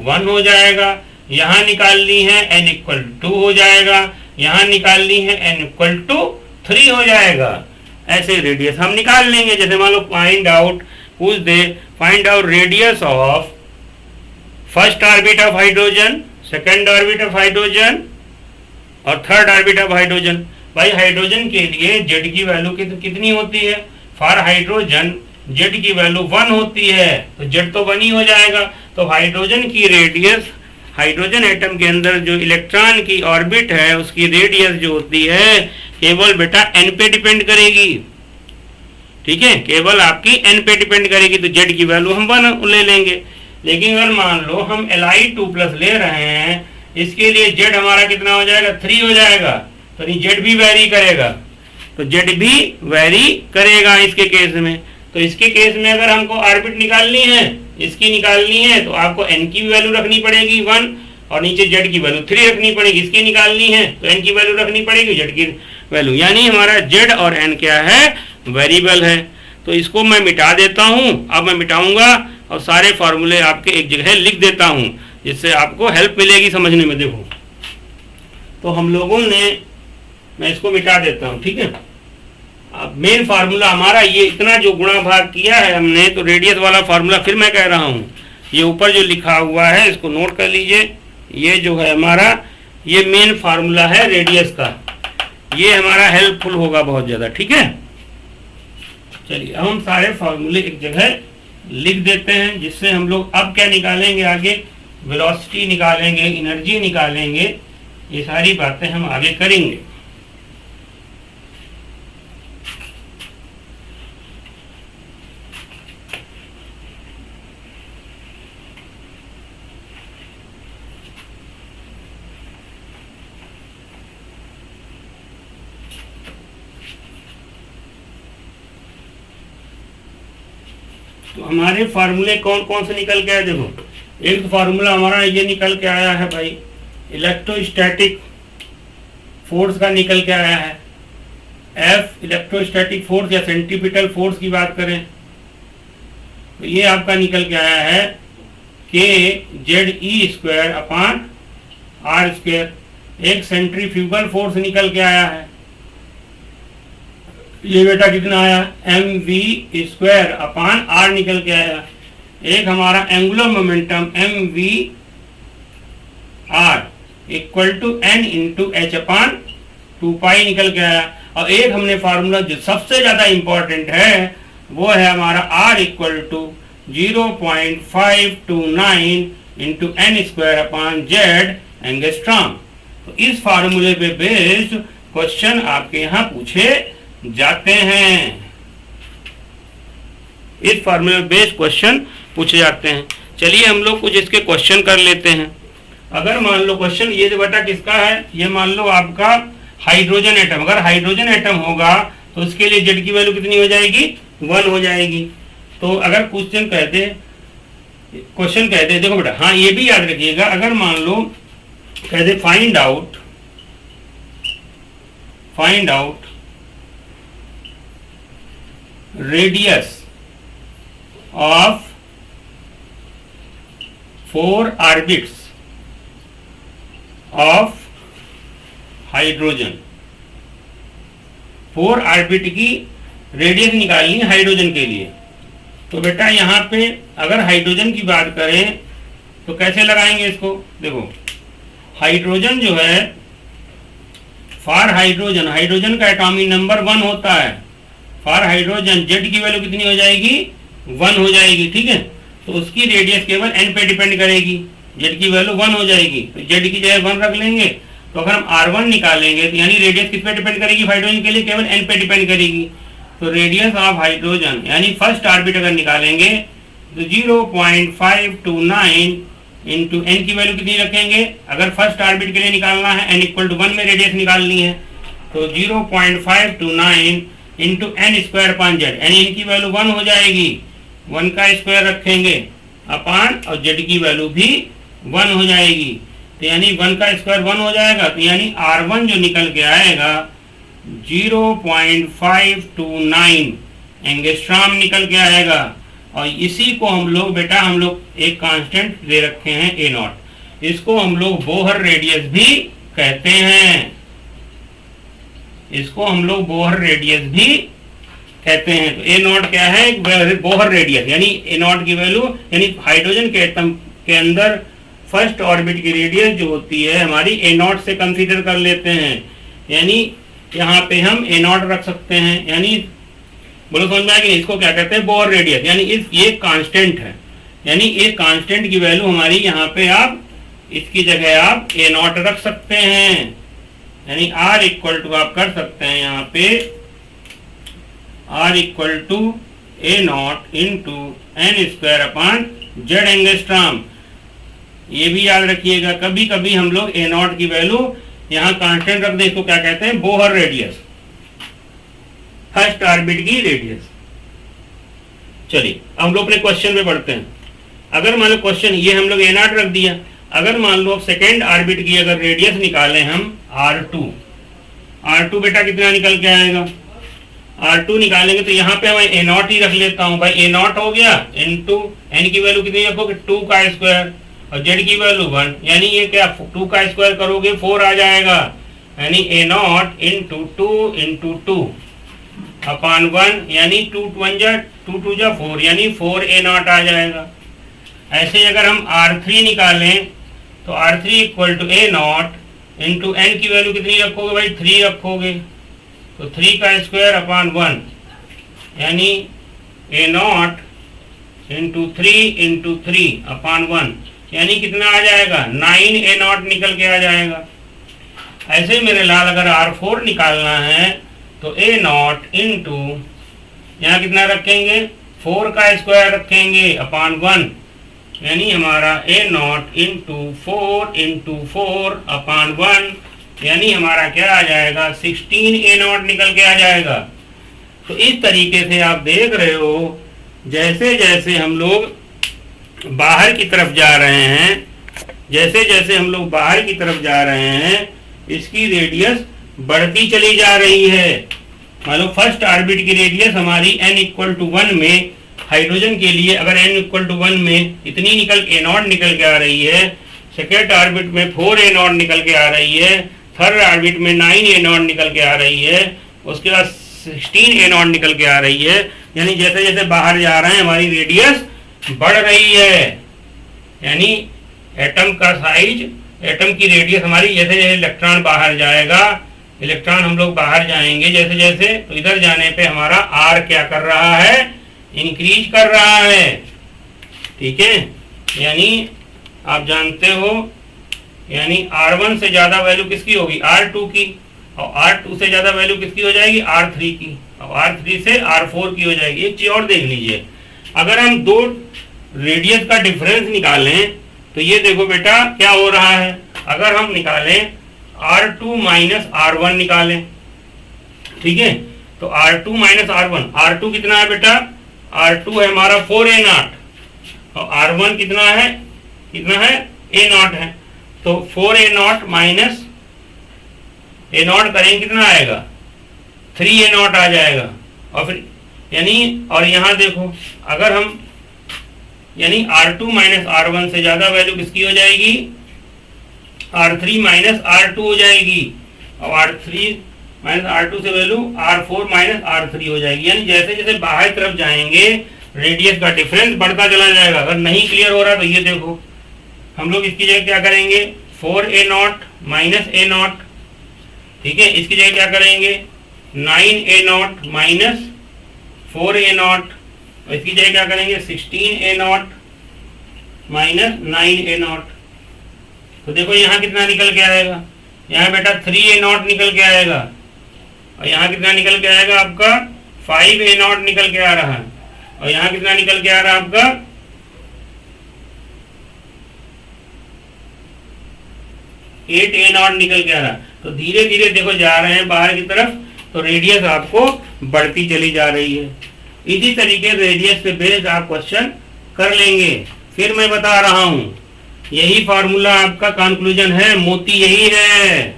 1 हो जाएगा, यहाँ निकालनी है n = 2 हो जाएगा, यहाँ निकालनी है n = 3 हो जाएगा। ऐसे रेडियस हम निकाल लेंगे। जैसे मान लो find out radius of first orbit of hydrogen, second orbit of hydrogen और थर्ड ऑर्बिट ऑफ हाइड्रोजन। भाई हाइड्रोजन के लिए z की वैल्यू कितनी होती है, फॉर हाइड्रोजन z की वैल्यू 1 होती है, तो z तो 1 ही हो जाएगा। तो हाइड्रोजन की रेडियस, हाइड्रोजन एटम के अंदर जो इलेक्ट्रॉन की ऑर्बिट है उसकी रेडियस जो होती है केवल बेटा n पे डिपेंड करेगी, ठीक है, केवल आपकी n पे डिपेंड करेगी। तो z की वैल्यू हम 1 ले लेंगे। लेकिन अगर मान लो हम Li2+ ले रहे हैं, इसके लिए z हमारा कितना हो जाएगा, 3 हो जाएगा। तो z भी वेरी करेगा, तो z भी वेरी करेगा इसके केस में। तो इसके केस में अगर हमको ऑर्बिट निकालनी है, इसकी निकालनी है, तो आपको n की वैल्यू रखनी पड़ेगी 1 और नीचे z की वैल्यू 3 रखनी पड़ेगी। इसकी निकालनी है तो n की वैल्यू रखनी पड़ेगी, z की वैल्यू, यानी हमारा z और n क्या है, वेरिएबल है। तो इसको मैं मिटा देता हूं। अब मैं मिटाऊंगा और सारे फॉर्मूले आपके एक जगह लिख देता हूं, जिससे आपको हेल्प मिलेगी समझने में। देखो तो हम लोगों ने, मैं इसको मिटा देता हूं, ठीक है। अब मेन फार्मूला हमारा ये इतना जो गुणा भाग किया है हमने, तो रेडियस वाला फार्मूला फिर मैं कह रहा हूं, ये ऊपर जो लिखा हुआ है इसको नोट कर लीजिए। ये जो है हमारा ये मेन फार्मूला है रेडियस का, ये हमारा हेल्पफुल होगा बहुत ज़्यादा। ठीक है, चलिए अब हम सारे फार्मूले एक जगह लिख देते हैं, जिससे हम लोग अब क्या निकालेंगे, आगे वेलोसिटी निकालेंगे, एनर्जी निकालेंगे, ये सारी बातें हम आगे करेंगे। तो हमारे फार्मूले कौन कौन से निकल के आए, देखो एक तो फार्मूला हमारा ये निकल के आया है भाई, इलेक्ट्रोस्टैटिक फोर्स का निकल के आया है। एफ इलेक्ट्रोस्टैटिक फोर्स या सेंट्रीपिटल फोर्स की बात करें तो ये आपका निकल के आया है के Z E square upon R square. एक सेंट्रीफ्यूगल फोर्स निकल के आया है, ये बेटा कितना आया, M V square upon R निकल के आया। एक हमारा angular momentum M V R equal to N into H upon 2 pi निकल के आया। और एक हमने फार्मूला जो सबसे ज्यादा इंपॉर्टेंट है वो है हमारा R equal to 0.529 into N square upon Z angstrom. तो इस फार्मूले पे बेस्ड क्वेश्चन आपके यहाँ पूछे जाते हैं, इस फार्मूले पे बेस्ड क्वेश्चन पूछे जाते हैं। चलिए हम लोग कुछ इसके क्वेश्चन कर लेते हैं। अगर मान लो क्वेश्चन ये जो बेटा किसका है, ये मान लो आपका हाइड्रोजन एटम, अगर हाइड्रोजन एटम होगा तो उसके लिए जेड की वैल्यू कितनी हो जाएगी, 1 हो जाएगी। तो अगर क्वेश्चन कहते देखो बेटा, हाँ ये भी याद रखिएगा, अगर मान लो कहते find out radius of 4 orbits of hydrogen, 4 orbit की रेडियस निकालनी है हाइड्रोजन के लिए। तो बेटा यहाँ पे अगर हाइड्रोजन की बात करें तो कैसे लगाएंगे इसको, देखो हाइड्रोजन जो है, फॉर हाइड्रोजन का एटॉमिक नंबर 1 होता है। फॉर हाइड्रोजन जेड की वैल्यू कितनी हो जाएगी, 1 हो जाएगी। ठीक है, तो उसकी रेडियस केवल एन पे डिपेंड करेगी, जेड की वैल्यू 1 हो जाएगी, तो जेड की जगह 1 रख लेंगे। तो अगर हम R1 निकालेंगे तो यानी रेडियस किस पे डिपेंड करेगी, हाइड्रोजन के लिए केवल एन पे डिपेंड करेगी। तो रेडियस ऑफ हाइड्रोजन यानी फर्स्ट ऑर्बिट अगर निकालेंगे तो 0.529 इंटू एन की वैल्यू कितनी रखेंगे, अगर फर्स्ट ऑर्बिट के लिए निकालना है एन इक्वल टू 1 में रेडियस निकालनी है, तो 0.529 into N square upon Z, यानी इनकी वैल्यू 1 हो जाएगी, 1 का स्क्वायर रखेंगे अपान और जेड की वैल्यू भी 1 हो जाएगी। तो यानी 1 का स्क्वायर 1 हो जाएगा, तो यानी R1 जो निकल के आएगा 0.529 एंगस्ट्रॉम निकल के आएगा। और इसी को हम लोग एक कांस्टेंट दे रखे हैं A0, इसको हम लोग बोहर रेडियस भी कहते हैं, इसको हम लोग बोहर रेडियस भी कहते हैं। तो A0 क्या है, बोहर रेडियस, यानी A0 की वैल्यू, यानी हाइड्रोजन के एटम के अंदर फर्स्ट ऑर्बिट की रेडियस जो होती है हमारी A0 से कंसीडर कर लेते हैं, यानी यहाँ पे हम A0 रख सकते हैं। यानी बोलो समझ में आया कि इसको क्या कहते हैं, बोहर रेडियस, यानी ये कांस्टेंट है, यानी एक कांस्टेंट की वैल्यू हमारी यहाँ पे आप इसकी जगह आप A0 रख सकते हैं, यानी R इक्वल टू आप कर सकते हैं यहाँ पे R equal to A0 into N square upon Z angstrom. ये भी याद रखिएगा, कभी कभी हम लोग A0 की वैल्यू यहाँ कांस्टेंट रख दें, इसको क्या कहते हैं, बोहर रेडियस, फर्स्ट ऑर्बिट की रेडियस। चलिए हम लोग अपने क्वेश्चन पे बढ़ते हैं। अगर मान लो क्वेश्चन ये हम लोग A0 रख दिया, अगर मान लो सेकेंड ऑर्बिट की अगर रेडियस निकालें हम R2 बेटा कितना निकल के आएगा, R2 निकालेंगे तो यहाँ पे मैं A0 ही रख लेता हूँ भाई, A0 हो गया इंटू एन की वैल्यू कितनी रखोगे, 2 का स्क्वायर और जेड की वैल्यू 1, यानी ये क्या 2 का स्क्वायर करोगे 4 आ जाएगा, यानी A0 इंटू 2 इंटू 2 अपान 1, यानी 2 2 जा 4, यानी 4 A0 आ जाएगा। ऐसे अगर हम R3 निकालें तो R3 equal to A naught into N की वैल्यू कितनी रखोगे भाई, 3 रखोगे, तो 3 का स्क्वायर अपॉन 1 यानी ए नॉट इंटू 3 अपॉन 1 यानी कितना आ जाएगा, 9 ए नॉट निकल के आ जाएगा। ऐसे ही मेरे लाल अगर R4 निकालना है तो ए नॉट इंटू यहाँ कितना रखेंगे, 4 का स्क्वायर रखेंगे अपॉन 1 यानी हमारा ए नॉट इंटू 4 अपॉन 1 यानी हमारा क्या आ जाएगा, 16 ए नॉट निकल के आ जाएगा। तो इस तरीके से आप देख रहे हो जैसे जैसे हम लोग बाहर की तरफ जा रहे हैं, जैसे जैसे हम लोग बाहर की तरफ जा रहे हैं इसकी रेडियस बढ़ती चली जा रही है। मान लो फर्स्ट ऑर्बिट की रेडियस हमारी n इक्वल टू 1 में हाइड्रोजन के लिए अगर n इक्वल टू 1 में इतनी ए नॉट निकल के आ रही है, सेकेंड ऑर्बिट में 4 ए नॉट निकल के आ रही है, थर्ड ऑर्बिट में 9 ए नॉट निकल के आ रही है, उसके बाद 16 ए नॉट निकल के आ रही है। यानी जैसे जैसे बाहर जा रहे हैं हमारी रेडियस बढ़ रही है, यानी एटम का साइज, एटम की रेडियस हमारी जैसे जैसे इलेक्ट्रॉन बाहर जाएगा, इलेक्ट्रॉन हम लोग बाहर जाएंगे जैसे जैसे, तो इधर जाने पे हमारा आर क्या कर रहा है, इंक्रीज कर रहा है। ठीक है, यानी आप जानते हो यानी R1 से ज्यादा वैल्यू किसकी होगी, R2 की, और R2 से ज्यादा वैल्यू किसकी हो जाएगी, R3 की, और R3 से R4 की हो जाएगी। एक चीज और देख लीजिए, अगर हम दो रेडियस का डिफरेंस निकालें तो ये देखो बेटा क्या हो रहा है, अगर हम निकालें R2 माइनस R1 निकालें, ठीक है, तो R2 माइनस R1, R2 कितना है बेटा, R2 है हमारा 4 ए नॉट और R1 कितना है ए नॉट है, तो 4 ए नॉट माइनस ए नॉट करेंगे कितना आएगा, 3 ए नॉट आ जाएगा। और फिर यानी और यहाँ देखो अगर हम यानी R2 माइनस R1 से ज्यादा वैल्यू किसकी हो जाएगी, R3 माइनस R2 हो जाएगी, और R3 माइनस R2 से वैल्यू R4 माइनस R3 हो जाएगी। यानी जैसे जैसे बाहर तरफ जाएंगे रेडियस का डिफरेंस बढ़ता चला जाएगा। अगर नहीं क्लियर हो रहा तो ये देखो हम लोग इसकी जगह क्या करेंगे, 4 ए नॉट माइनस ए नॉट, ठीक है, इसकी जगह क्या करेंगे 9 ए नॉट माइनस 4 ए नॉट, और इसकी जगह क्या करेंगे 16 ए नॉट माइनस 9 ए नॉट। तो देखो यहाँ कितना निकल के आएगा, यहाँ बेटा 3 ए नॉट निकल के आएगा, और यहाँ कितना निकल के आएगा आपका 5 ए नॉट निकल के आ रहा है, और यहाँ कितना निकल के आ रहा है आपका 8 ए नॉट निकल के आ रहा है। तो धीरे धीरे देखो जा रहे हैं बाहर की तरफ, तो रेडियस आपको बढ़ती चली जा रही है। इसी तरीके रेडियस पे बेस्ड आप क्वेश्चन कर लेंगे। फिर मैं बता रहा हूं यही फार्मूला आपका कंक्लूजन है, मोती यही है,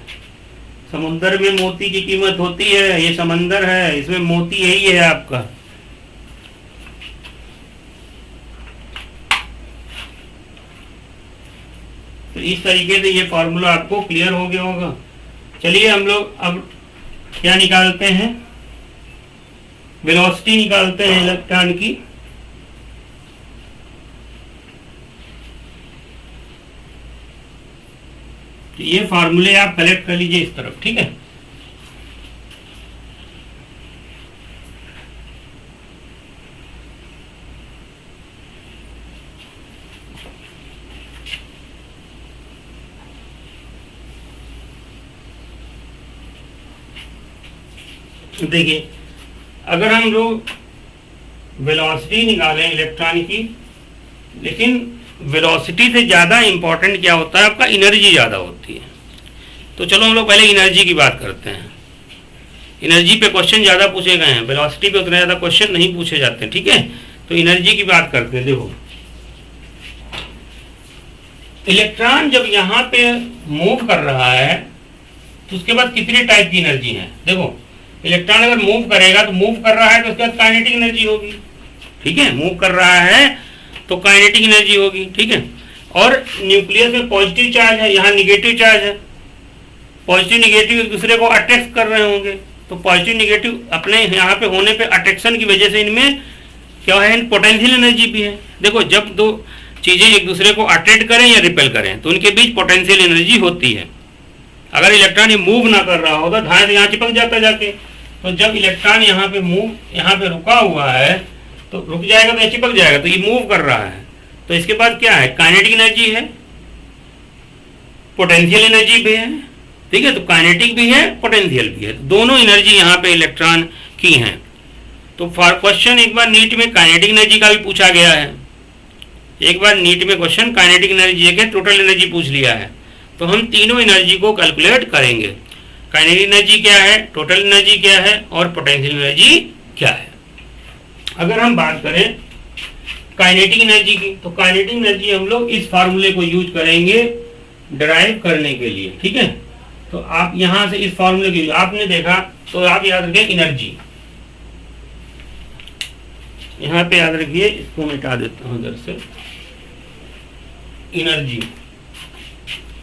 समुद्र में मोती की कीमत होती है, ये समंदर है, इसमें मोती यही है आपका। तो इस तरीके से ये फार्मूला आपको क्लियर हो गया होगा। चलिए हम लोग अब क्या निकालते हैं, वेलोसिटी निकालते हैं इलेक्ट्रॉन की। तो ये फार्मूले आप कलेक्ट कर लीजिए इस तरफ, ठीक है। देखिए अगर हम लोग वेलोसिटी निकालें इलेक्ट्रॉन की, लेकिन वेलोसिटी से ज़्यादा इंपॉर्टेंट क्या होता है आपका, एनर्जी ज़्यादा होती है। तो चलो हम लोग पहले एनर्जी की बात करते हैं। एनर्जी पे क्वेश्चन ज़्यादा पूछे गए हैं, वेलोसिटी पे उतने ज़्यादा क्वेश्चन नहीं पूछे जाते हैं, ठीक है। तो एनर्जी की बात करते हैं। देखो इलेक्ट्रॉन जब यहाँ पे मूव कर रहा है तो उसके बाद कितने टाइप की एनर्जी है। देखो इलेक्ट्रॉन अगर मूव करेगा तो मूव कर रहा है तो उसके बाद काइनेटिक एनर्जी होगी, ठीक है, मूव कर रहा है तो काइनेटिक एनर्जी होगी, ठीक है। और न्यूक्लियस में पॉजिटिव चार्ज है, यहाँ निगेटिव चार्ज है, पॉजिटिव निगेटिव एक दूसरे को अट्रैक्ट कर रहे होंगे, तो पॉजिटिव निगेटिव अपने यहाँ पे होने पे अट्रैक्शन की वजह से इनमें क्या है, पोटेंशियल एनर्जी भी है। देखो जब दो चीजें एक दूसरे को अट्रैक्ट करें या रिपेल करें, तो उनके बीच पोटेंशियल एनर्जी होती है। अगर इलेक्ट्रॉन ये मूव ना कर रहा होगा, धाए से यहाँ चिपक जाता जाके, तो जब इलेक्ट्रॉन यहाँ पे रुका हुआ है तो रुक जाएगा तो चिपक जाएगा, तो ये मूव कर रहा है। तो इसके बाद क्या है, काइनेटिक एनर्जी है, पोटेंशियल एनर्जी भी है, ठीक है। तो काइनेटिक भी है, पोटेंशियल भी है, दोनों एनर्जी यहाँ पे इलेक्ट्रॉन की हैं। तो फॉर क्वेश्चन एक बार नीट में काइनेटिक एनर्जी का भी पूछा गया है, एक बार नीट में क्वेश्चन काइनेटिक एनर्जी के टोटल एनर्जी पूछ लिया है। तो हम तीनों एनर्जी को कैलकुलेट करेंगे, काइनेटिक एनर्जी क्या है, टोटल एनर्जी क्या है और पोटेंशियल एनर्जी क्या है। अगर हम बात करें काइनेटिक एनर्जी की, तो काइनेटिक एनर्जी हम लोग इस फार्मूले को यूज करेंगे डिराइव करने के लिए, ठीक है। तो आप यहां से इस फार्मूले की आपने देखा तो आप याद रखें एनर्जी, यहां पे याद रखिए, इसको मिटा देता हूं इधर से, एनर्जी।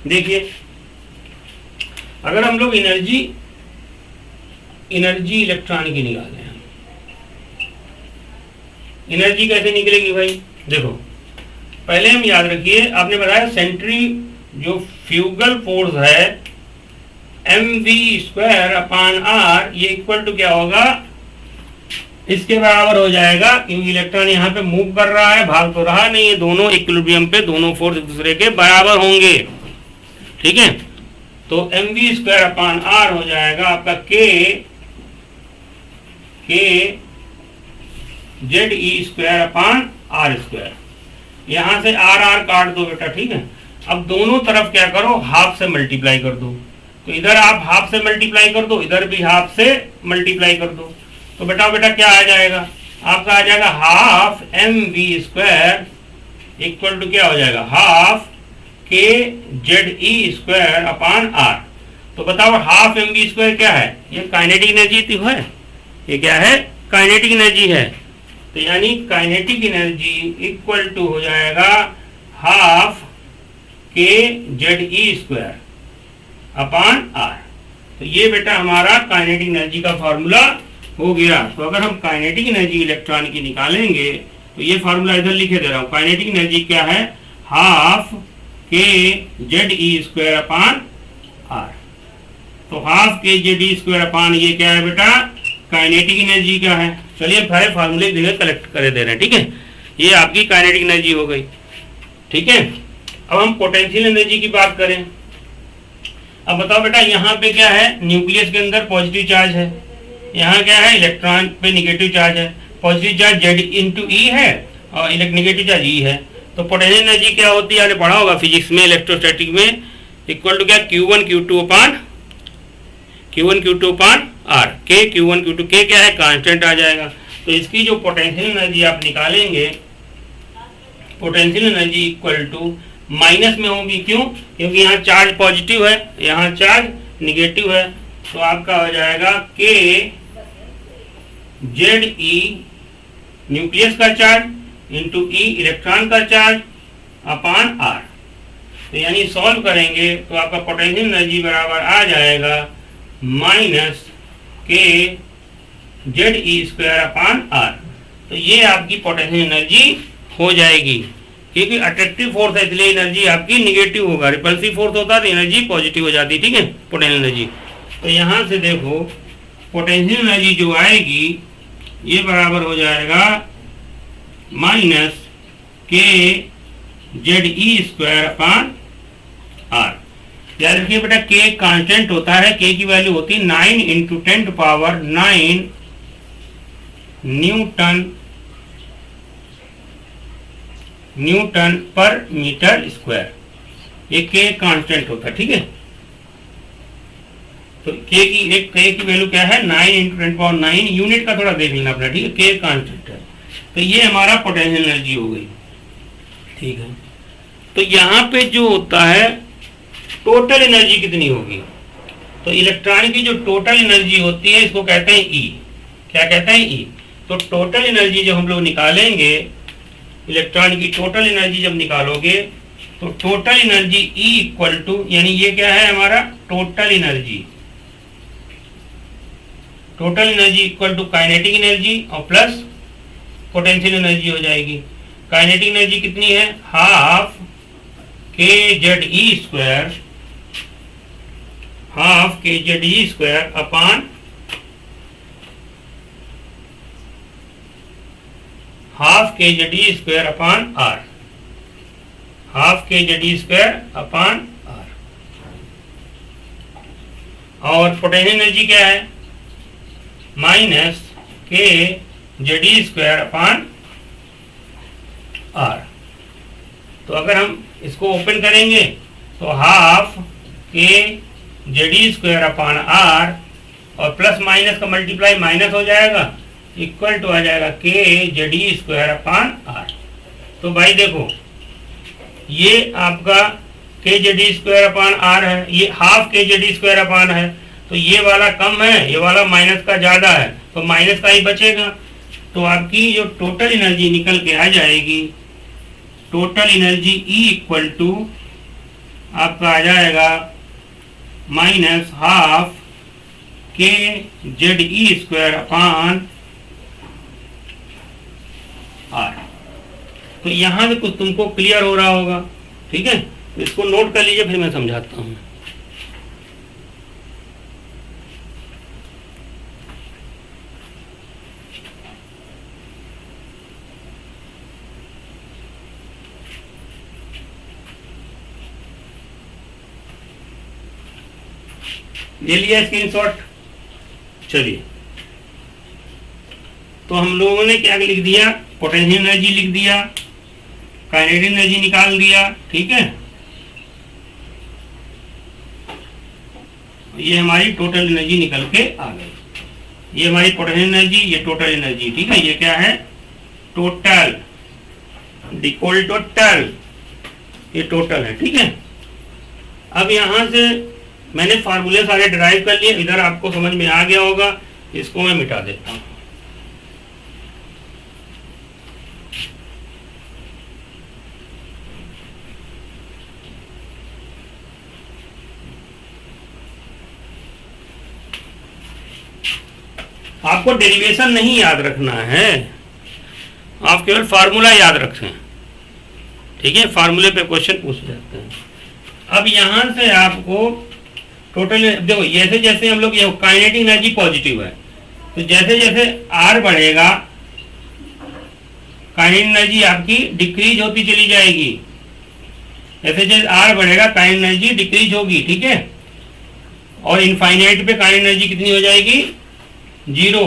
देखिए अगर हम लोग एनर्जी इलेक्ट्रॉन की निकालें, एनर्जी कैसे निकलेगी भाई, देखो पहले हम याद रखिए, आपने बताया सेंट्री जो फ्यूगल फोर्स है mv²/r, ये इक्वल टू क्या होगा, इसके बराबर हो जाएगा, क्योंकि इलेक्ट्रॉन यहाँ पे मूव कर रहा है, भाग तो रहा नहीं है, दोनों इक्विलिब्रियम पे दोनों फोर्स एक दूसरे के बराबर होंगे, ठीक है। तो mv²/r हो जाएगा आपका k ZE²/r²। यहां से r काट दो बेटा, ठीक है। अब दोनों तरफ क्या करो, हाफ से मल्टीप्लाई कर दो, तो इधर आप हाफ से मल्टीप्लाई कर दो, इधर भी हाफ से मल्टीप्लाई कर दो, तो बेटा क्या आ जाएगा आपका, आ जाएगा हाफ mv² इक्वल टू क्या हो जाएगा, हाफ k ZE²/r। तो बताओ हाफ mv² क्या है, ये काइनेटिक एनर्जी तो है, ये क्या है, काइनेटिक एनर्जी है। तो यानी काइनेटिक एनर्जी इक्वल टू हो जाएगा हाफ k ZE²/r। तो ये बेटा हमारा काइनेटिक एनर्जी का फॉर्मूला हो गया। तो अगर हम काइनेटिक एनर्जी इलेक्ट्रॉन की निकालेंगे तो ये फॉर्मूला इधर लिखे दे रहा हूं, काइनेटिक एनर्जी क्या है, हाफ k ZE²/r। तो हाफ k ZE²/r ये क्या है बेटा, काइनेटिक एनर्जी क्या है। चलिए सारे फार्मूले कलेक्ट कर दे रहे हैं, ठीक है। ये आपकी काइनेटिक एनर्जी हो गई, ठीक है। अब हम पोटेंशियल एनर्जी की बात करें। अब बताओ बेटा यहाँ पे क्या है, न्यूक्लियस के अंदर पॉजिटिव चार्ज है, यहाँ क्या है, इलेक्ट्रॉन पे नेगेटिव चार्ज है, पॉजिटिव चार्ज Z/E है और नेगेटिव चार्ज E है। तो पोटेंशियल एनर्जी क्या होती है, आपने पढ़ा होगा फिजिक्स में, इलेक्ट्रोस्टैटिक में, इक्वल टू क्या, Q1Q2/R, K Q1Q2, K क्या है, कांस्टेंट आ जाएगा। तो इसकी जो पोटेंशियल एनर्जी आप निकालेंगे, potential energy equal to minus में होगी, क्यों, क्योंकि यहाँ चार्ज पॉजिटिव है, यहाँ चार्ज निगेटिव है। तो आपका हो जाएगा K ZE न्यूक्लियस का चार्ज इंटू E इलेक्ट्रॉन का चार्ज अपॉन R। तो यानी सॉल्व करेंगे तो आपका पोटेंशियल एनर्जी बराबर आ जाएगा माइनस k ZE²/r। तो ये आपकी पोटेंशियल एनर्जी हो जाएगी, क्योंकि अट्रैक्टिव फोर्स है इसलिए एनर्जी आपकी निगेटिव होगा, रिपल्सिव फोर्स होता तो एनर्जी पॉजिटिव हो जाती, ठीक है, पोटेंशियल एनर्जी। तो यहाँ से देखो पोटेंशियल एनर्जी जो आएगी ये बराबर हो जाएगा माइनस k ZE²/r। याद रखिए बेटा k कांस्टेंट होता है, k की वैल्यू होती है 9 × 10⁹ न्यूटन पर मीटर स्क्वायर, ये k कांस्टेंट होता है, ठीक है। तो k की वैल्यू क्या है, 9 × 10⁹, यूनिट का थोड़ा देख लेना अपना, ठीक है, k कांस्टेंट है। तो ये हमारा पोटेंशियल एनर्जी हो गई, ठीक है। तो यहाँ पे जो होता है टोटल एनर्जी कितनी होगी, तो इलेक्ट्रॉन की जो टोटल एनर्जी होती है इसको कहते हैं E, क्या कहते हैं E। तो टोटल एनर्जी जब हम लोग निकालेंगे, इलेक्ट्रॉन की टोटल एनर्जी जब निकालोगे तो total energy E equal to, यानी ये क्या है हमारा total energy, total energy equal to kinetic energy और प्लस पोटेंशियल एनर्जी हो जाएगी। काइनेटिक एनर्जी कितनी है, half K Z E square, half K Z E square upon half K Z E square upon R, half K Z E square upon R. और potential energy क्या है, minus K Z E square upon R. तो अगर हम इसको open करेंगे तो half K Z E square upon R और प्लस माइनस का मल्टीप्लाई माइनस हो जाएगा, इक्वल टू आ जाएगा K Z E square upon R. तो भाई देखो ये आपका K Z E square upon R है, ये half K Z E square upon है, तो ये वाला कम है, ये वाला माइनस का ज्यादा है, तो माइनस का ही बचेगा। तो आपकी जो टोटल एनर्जी निकल के आ जाएगी, total energy E equal to आपका आ जाएगा minus half K Z E square upon R. तो यहां से कुछ तुमको क्लियर हो रहा होगा, ठीक है, तो इसको नोट कर लीजिए, फिर मैं समझाता हूं। ले लिया स्क्रीनशॉट, चलिए। तो हम लोगों ने क्या लिख दिया, पोटेंशियल एनर्जी लिख दिया, काइनेटिक एनर्जी निकाल दिया, ठीक है। ये हमारी टोटल एनर्जी निकल के आ गई, ये हमारी पोटेंशियल एनर्जी, ये टोटल एनर्जी, ठीक है। ये क्या है, टोटल, डिकोल टोटल, ये टोटल है, ठीक है। अब यहां से मैंने फार्मूले सारे डिराइव कर लिए, इधर आपको समझ में आ गया होगा, इसको मैं मिटा देता हूं। आपको डेरिवेशन नहीं याद रखना है, आप केवल फार्मूला याद रखें, ठीक है। फार्मूले पे क्वेश्चन पूछ जाते हैं। अब यहां से आपको टोटल देखो, जैसे जैसे हम लोग, ये काइनेटिक एनर्जी पॉजिटिव है, तो जैसे जैसे आर बढ़ेगा काइनेटिक एनर्जी आपकी डिक्रीज होती चली जाएगी, जैसे जैसे आर बढ़ेगा काइनेटिक एनर्जी डिक्रीज होगी, ठीक है। और इनफाइनाइट पे काइनेटिक एनर्जी कितनी हो जाएगी, जीरो।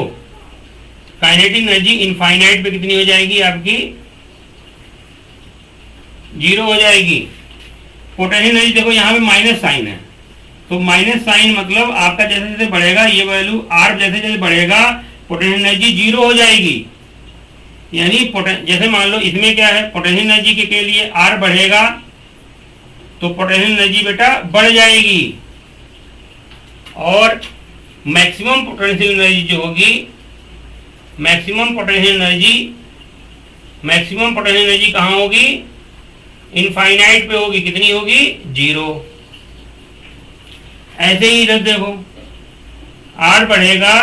काइनेटिक एनर्जी इनफाइनाइट पे कितनी हो जाएगी आपकी, जीरो हो जाएगी। पोटेंशियल एनर्जी देखो यहाँ पे माइनस साइन है, तो माइनस साइन मतलब आपका जैसे जैसे बढ़ेगा ये वैल्यू आर जैसे जैसे बढ़ेगा पोटेंशियल एनर्जी जीरो हो जाएगी। यानी जैसे मान लो इसमें क्या है, पोटेंशियल एनर्जी के लिए आर बढ़ेगा तो पोटेंशियल एनर्जी बेटा बढ़ जाएगी, और मैक्सिमम पोटेंशियल एनर्जी जो होगी, मैक्सिमम पोटेंशियल एनर्जी कहाँ होगी, इनफाइनाइट पे होगी, कितनी होगी, जीरो। ऐसे ही इधर देखो आर बढ़ेगा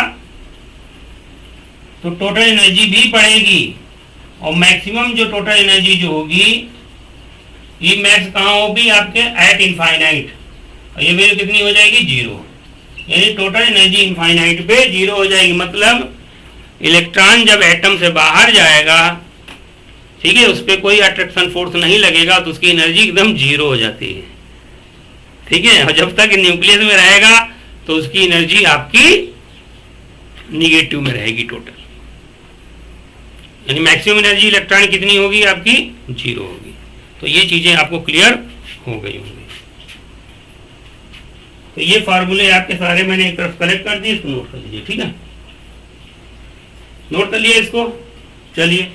तो टोटल एनर्जी भी बढ़ेगी, और मैक्सिमम जो टोटल एनर्जी जो होगी, ये मैक्स कहाँ होगी आपके, एट इनफाइनाइट, और ये वैल्यू कितनी हो जाएगी, जीरो। यानी टोटल एनर्जी इनफाइनाइट पे जीरो हो जाएगी, मतलब इलेक्ट्रॉन जब एटम से बाहर जाएगा, ठीक है, उस पर कोई अट्रैक्शन फोर्स नहीं लगेगा, तो उसकी एनर्जी एकदम जीरो हो जाती है, ठीक है। और जब तक न्यूक्लियस में रहेगा तो उसकी एनर्जी आपकी निगेटिव में रहेगी टोटल, यानी मैक्सिमम एनर्जी इलेक्ट्रॉन कितनी होगी आपकी, जीरो होगी। तो ये चीजें आपको क्लियर हो गई होंगी। तो ये फार्मूले आपके सारे मैंने एक तरफ कलेक्ट कर दिए, इसको नोट कर लीजिए, ठीक है। नोट कर लिए इसको, चलिए।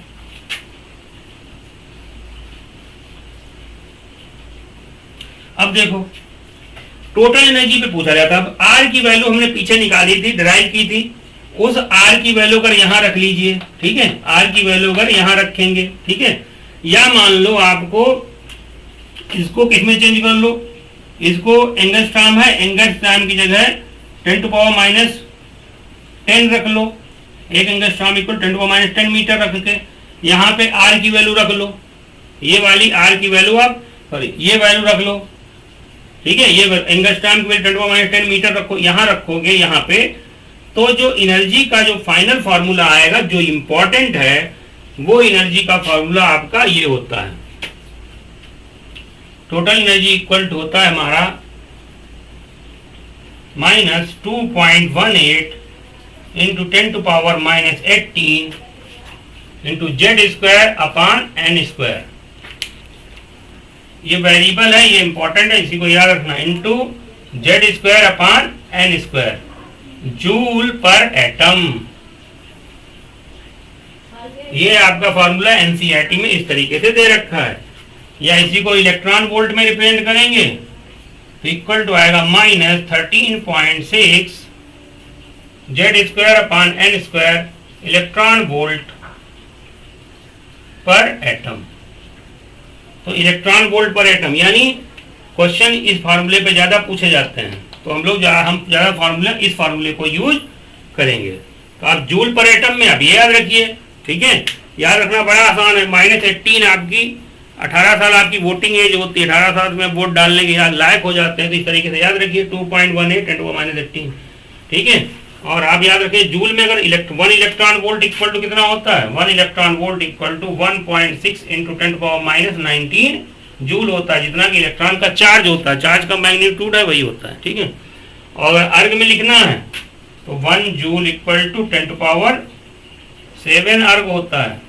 अब देखो टोटल एनर्जी पे पूछा जाता है। अब आर की वैल्यू हमने पीछे निकाली थी, डिराइव की थी, उस आर की वैल्यू अगर यहां रख लीजिए, ठीक है, आर की वैल्यू अगर यहां रखेंगे, ठीक है, या मान लो आपको इसको किसमें चेंज कर लो, इसको एंगस्ट्रॉम है, एंगस्ट्रॉम की जगह 10⁻⁻10 रख लो, एक एंगस्ट्रॉम इक्वल 10⁻10 मीटर रख के, यहाँ पे आर की वैल्यू रख लो, ये वाली आर की वैल्यू आप सॉरी ये वैल्यू रख लो, ठीक है। ये एंगस्ट्रॉम की वैल्यू 10⁻⁻10 मीटर रखो, यहाँ रखोगे यहाँ पे, तो जो एनर्जी का जो फाइनल फार्मूला आएगा जो इंपॉर्टेंट है वो एनर्जी का फार्मूला आपका ये होता है। टोटल एनर्जी इक्वल टू होता है हमारा -2.18 इंटू 10⁻⁻18 इंटू Z²/n²। ये वेरिएबल है, ये इंपॉर्टेंट है, इसी को याद रखना। इंटू Z²/n², जूल पर एटम। ये आपका फार्मूला एनसीईआरटी में इस तरीके से दे रखा है, या इसी को इलेक्ट्रॉन वोल्ट में रिप्रेजेंट करेंगे तो इक्वल टू आएगा -13.6 Z²/n² electron volt per atom. तो इलेक्ट्रॉन वोल्ट पर एटम, यानी क्वेश्चन इस फार्मूले पे ज्यादा पूछे जाते हैं, तो हम ज्यादा फार्मूला इस फार्मूले को यूज करेंगे। तो आप जूल पर एटम में आप ये याद रखिए, ठीक है। याद रखना बड़ा आसान है। -18 आपकी 18 साल आपकी वोटिंग एज होती है, 18 साल में वोट डालने के याद लायक हो जाते हैं, तो इस तरीके से याद रखिए 2.18 × 10⁻18, ठीक है। और आप याद रखिए जूल में अगर 1 इलेक्ट्रॉन वोल्ट इक्वल टू कितना होता है, 1 electron volt equal to 1.6 into 10⁻⁻19 joule होता है, जितना कि इलेक्ट्रॉन का चार्ज होता है, चार्ज का मैग्नीट्यूड है वही होता है, ठीक है। और अगर अर्ग में लिखना है तो 1 जूल इक्वल टू 10⁻7 अर्ग होता है।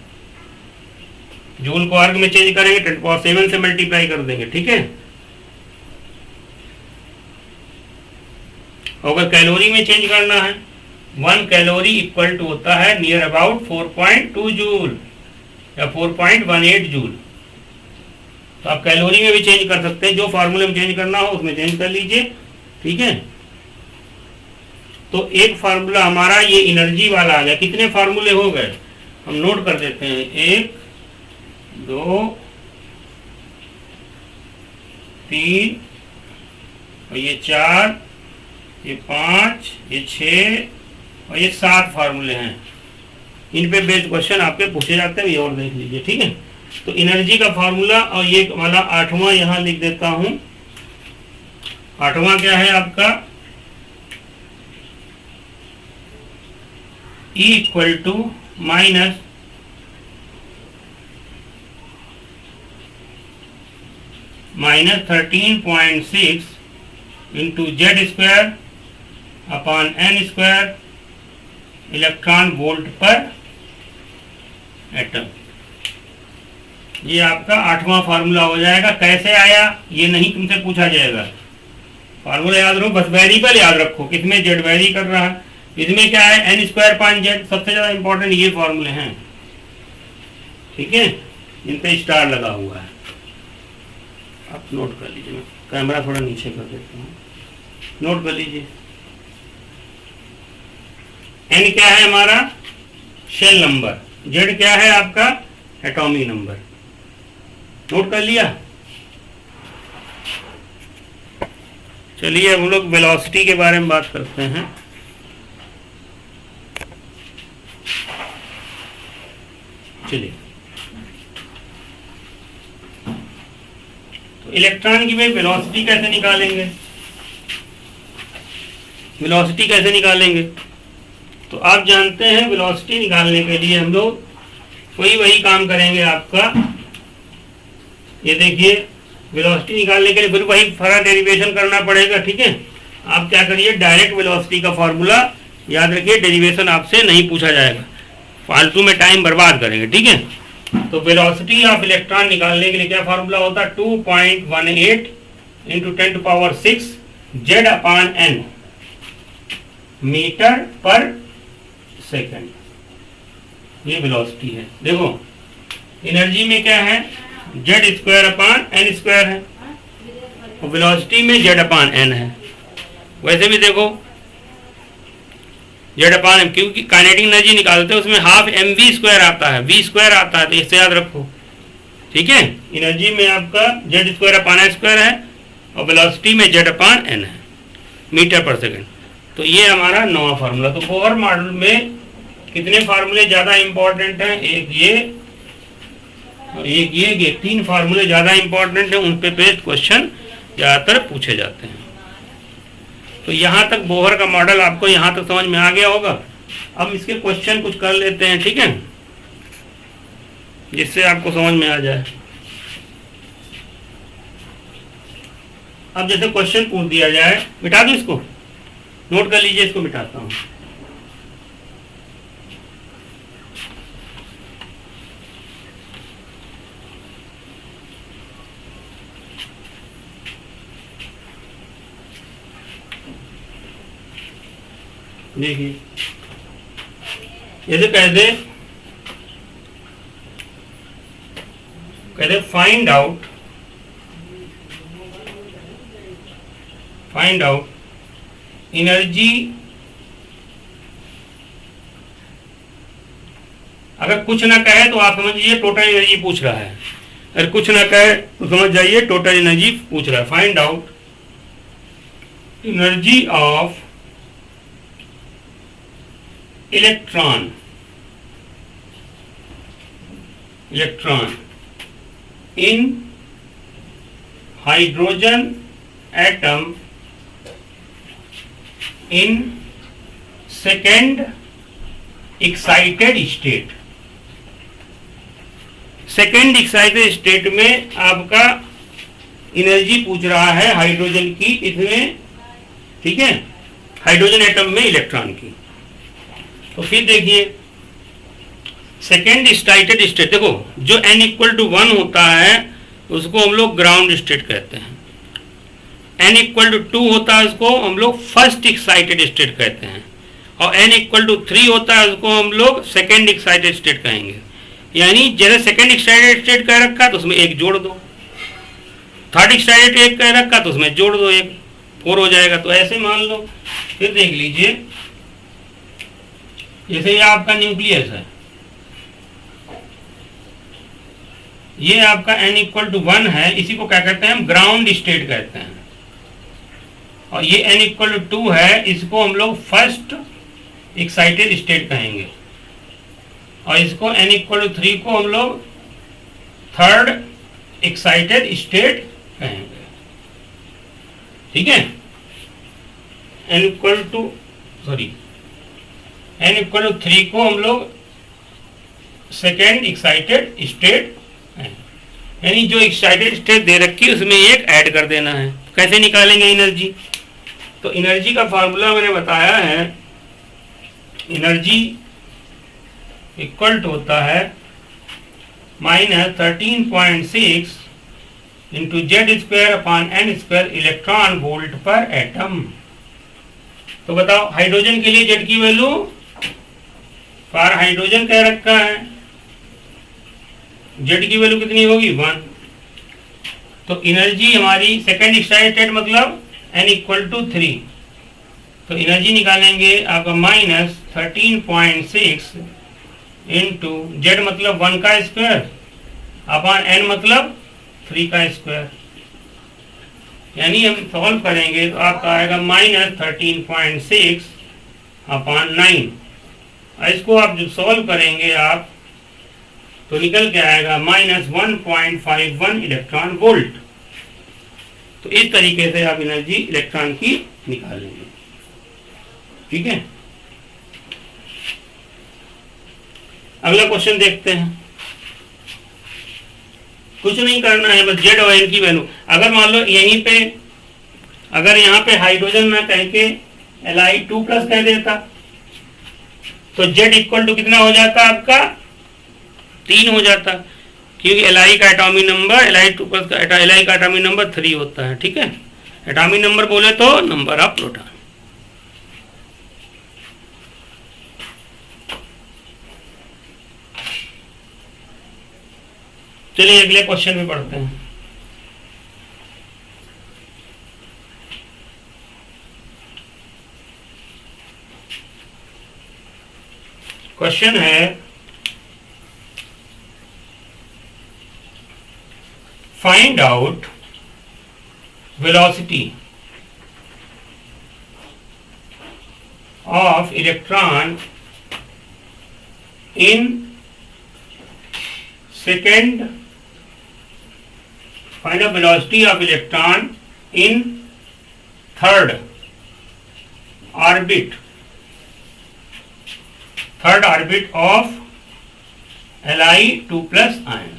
जूल को अर्ग में चेंज करेंगे 10⁻7 से मल्टीप्लाई कर देंगे, ठीक है। अगर कैलोरी में चेंज करना है, 1 कैलोरी इक्वल टू होता है नियर अबाउट 4.2 जूल या 4.18 जूल। तो आप कैलोरी में भी चेंज कर सकते हैं, जो फार्मूले में चेंज करना हो उसमें चेंज कर लीजिए, ठीक है। तो एक फार्मूला हमारा ये एनर्जी वाला आ गया। कितने फार्मूले हो गए हम नोट कर देते हैं, 1 2 3 और ये 4, ये 5, ये 6 और ये 7 फार्मूले हैं। इन पे बेस्ड क्वेश्चन आपके पूछे जाते हैं, ये और देख लीजिए, ठीक है। तो एनर्जी का फार्मूला, और ये वाला 8वां यहां लिख देता हूं। 8वां क्या है आपका, E equal to -13.6 into Z²/n² electron volt per atom. ये आपका 8वां फार्मूला हो जाएगा। कैसे आया ये नहीं तुमसे पूछा जाएगा, फार्मूला याद रखो, बस वेरिएबल याद रखो, किसमें जेड वेरी कर रहा है, इसमें क्या है n²/z। सबसे ज्यादा इंपॉर्टेंट ये फार्मूले हैं, ठीक है, इन पे स्टार लगा हुआ है, आप नोट कर लीजिए। मैं कैमरा थोड़ा नीचे कर देता हूँ, नोट कर लीजिए। n क्या है हमारा शेल नंबर, z क्या है आपका एटॉमिक नंबर। नोट कर लिया। चलिए हम लोग वेलोसिटी के बारे में बात करते हैं। चलिए, तो इलेक्ट्रॉन की वेलोसिटी कैसे निकालेंगे, वेलोसिटी कैसे निकालेंगे, तो आप जानते हैं वेलोसिटी निकालने के लिए हम लोग वही काम करेंगे आपका। ये देखिए, वेलोसिटी निकालने के लिए फिर वही सारा डेरिवेशन करना पड़ेगा, ठीक है। आप क्या करिए, डायरेक्ट वेलोसिटी का फॉर्मूला याद रखिए, डेरिवेशन आपसे नहीं पूछा जाएगा, फालतू में टाइम बर्बाद करेंगे, ठीक है। तो वेलोसिटी ऑफ इलेक्ट्रॉन निकालने के लिए क्या फार्मूला होता है, 2.18 इंटू 10⁻6 Z/n मीटर पर सेकंड, ये वेलोसिटी है। देखो एनर्जी में क्या है, Z²/n² है, और वेलोसिटी में Z/n है। वैसे भी देखो Z/m, क्योंकि काइनेटिक एनर्जी निकालते हैं उसमें ½ mv² आता है, v² आता है, तो इससे याद रखो, ठीक है। एनर्जी में आपका Z²/n² है और वेलोसिटी में Z/n है मीटर पर सेकंड। तो ये हमारा 9वां फार्मूला। तो बोहर मॉडल में कितने फार्मूले ज्यादा इंपॉर्टेंट हैं, एक ये और एक ये 3 फार्मूले ज़्यादा इंपॉर्टेंट है, उन पे बेस्ड क्वेश्चन ज़्यादातर पूछे जाते हैं। तो यहाँ तक बोहर का मॉडल आपको यहाँ तक समझ में आ गया होगा। अब इसके क्वेश्चन कुछ कर लेते हैं, ठीक है, जिससे आपको समझ में आ जाए। अब जैसे क्वेश्चन पूछ दिया जाए, मिटा दो इसको, नोट कर लीजिए, इसको मिटाता हूँ। देखिए जैसे कहते फाइंड आउट एनर्जी, अगर कुछ ना कहे तो आप समझ लीजिए टोटल एनर्जी पूछ रहा है, अगर कुछ ना कहे तो समझ जाइए टोटल एनर्जी पूछ रहा है। Find out energy of electron in hydrogen atom in second excited state. Second excited state में आपका एनर्जी पूछ रहा है हाइड्रोजन की, इसमें, ठीक है, हाइड्रोजन एटम में इलेक्ट्रॉन की। तो फिर देखिए सेकेंड एक्साइटेड स्टेट, देखो जो n = 1 होता है उसको हम लोग ग्राउंड स्टेट कहते हैं, n = 2 होता है उसको हम लोग फर्स्ट एक्साइटेड स्टेट कहते हैं, और n = 3 होता है उसको हम लोग सेकेंड एक्साइटेड स्टेट कहेंगे। यानी जैसे सेकेंड एक्साइटेड स्टेट कह रखा तो उसमें एक जोड़ दो, थर्ड एक्साइटेड एक कह रखा तो उसमें जोड़ दो, एक 4 हो जाएगा। तो ऐसे मान लो। फिर देख लीजिए जैसे ये आपका न्यूक्लियस है, ये आपका n = 1 है, इसी को क्या कहते हैं हम ग्राउंड स्टेट कहते हैं, और ये n = 2 है, इसको हम लोग फर्स्ट एक्साइटेड स्टेट कहेंगे, और इसको n = 3 को हम लोग थर्ड एक्साइटेड स्टेट कहेंगे, ठीक है। n = 3 को हम लोग सेकेंड एक्साइटेड स्टेट, यानी जो एक्साइटेड स्टेट दे रखी है उसमें एक ऐड कर देना है। कैसे निकालेंगे एनर्जी? तो एनर्जी का फार्मूला मैंने बताया है, एनर्जी इक्वल टू होता है -13.6 into Z² electron volt per atom. तो बताओ हाइड्रोजन के लिए Z की वैल्यू, फॉर हाइड्रोजन कह रखा है, Z की वैल्यू कितनी होगी 1। तो एनर्जी हमारी सेकेंड एक्साइटेड मतलब n = 3, तो एनर्जी निकालेंगे आपका -13.6 इंटू Z मतलब 1 का स्क्वायर अपॉन n मतलब 3 का स्क्वायर, यानी हम सॉल्व करेंगे तो आपका आएगा -13.6 अपॉन 9। इसको आप जब सॉल्व करेंगे आप तो निकल के आएगा -1.51 इलेक्ट्रॉन वोल्ट। तो इस तरीके से आप एनर्जी इलेक्ट्रॉन की निकालेंगे, ठीक है। अगला क्वेश्चन देखते हैं। कुछ नहीं करना है, बस Z और N की वैल्यू। अगर मान लो यहीं पे, अगर यहाँ पे हाइड्रोजन ना कह के Li2+ कह देता तो Z = कितना हो जाता आपका 3 हो जाता, क्योंकि Li का एटॉमिक नंबर Li2+ का Li का एटॉमिक नंबर 3 होता है, ठीक है। एटॉमिक नंबर बोले तो नंबर ऑफ प्रोटॉन। चलिए अगले क्वेश्चन में पढ़ते हैं। क्वेश्चन है find out velocity of electron in second find the velocity of electron in third orbit of Li2+ ion.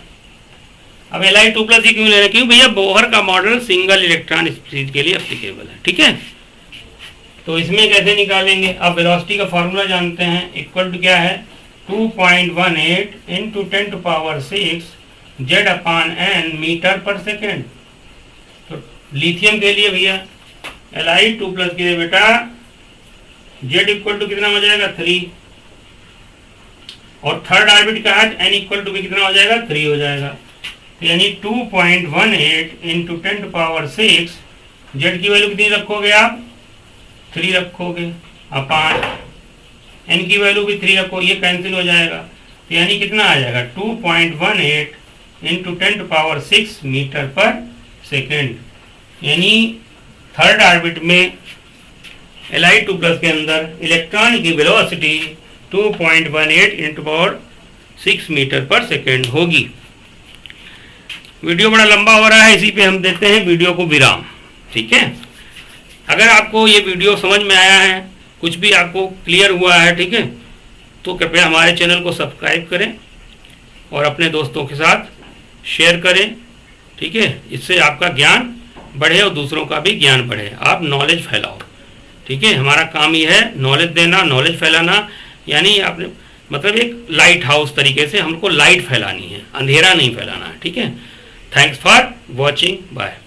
अब Li2+ क्यों ले रहे हैं? क्यों भैया, बोहर का मॉडल सिंगल इलेक्ट्रॉन स्पीसीज के लिए एप्लीकेबल है। ठीक है, तो इसमें कैसे निकालेंगे? अब वेलोसिटी का फॉर्मूला जानते हैं, इक्वल टू क्या है 2.18 इंटू 10⁶ Z/n मीटर पर सेकेंड। तो लिथियम के लिए भैया Li2+ के लिए बेटा Z इक्वल टू कितना हो जाएगा 3, और थर्ड ऑर्बिट का है n इक्वल टू भी कितना हो जाएगा 3 हो जाएगा। यानी 2.18 इंटू 10⁶ Z की वैल्यू कितनी रखोगे आप 3 रखोगे, अपान n की वैल्यू भी 3 रखो, ये कैंसिल हो जाएगा। तो यानी कितना आ जाएगा 2.18 इंटू 10⁶ मीटर पर सेकेंड। यानी थर्ड ऑर्बिट में Li2+ के अंदर इलेक्ट्रॉन की वेलोसिटी 2.18 इंटू 6 मीटर पर सेकेंड होगी। वीडियो बड़ा लंबा हो रहा है, इसी पे हम देते हैं वीडियो को विराम। ठीक है, अगर आपको ये वीडियो समझ में आया है, कुछ भी आपको क्लियर हुआ है, ठीक है, तो कृपया हमारे चैनल को सब्सक्राइब करें और अपने दोस्तों के साथ शेयर करें। ठीक है, इससे आपका ज्ञान बढ़े और दूसरों का भी ज्ञान बढ़े, आप नॉलेज फैलाओ। ठीक है, हमारा काम ये है नॉलेज देना, नॉलेज फैलाना, यानी आपने मतलब एक लाइट हाउस तरीके से हमको लाइट फैलानी है, अंधेरा नहीं फैलाना है। ठीक है, थैंक्स फॉर वॉचिंग, बाय।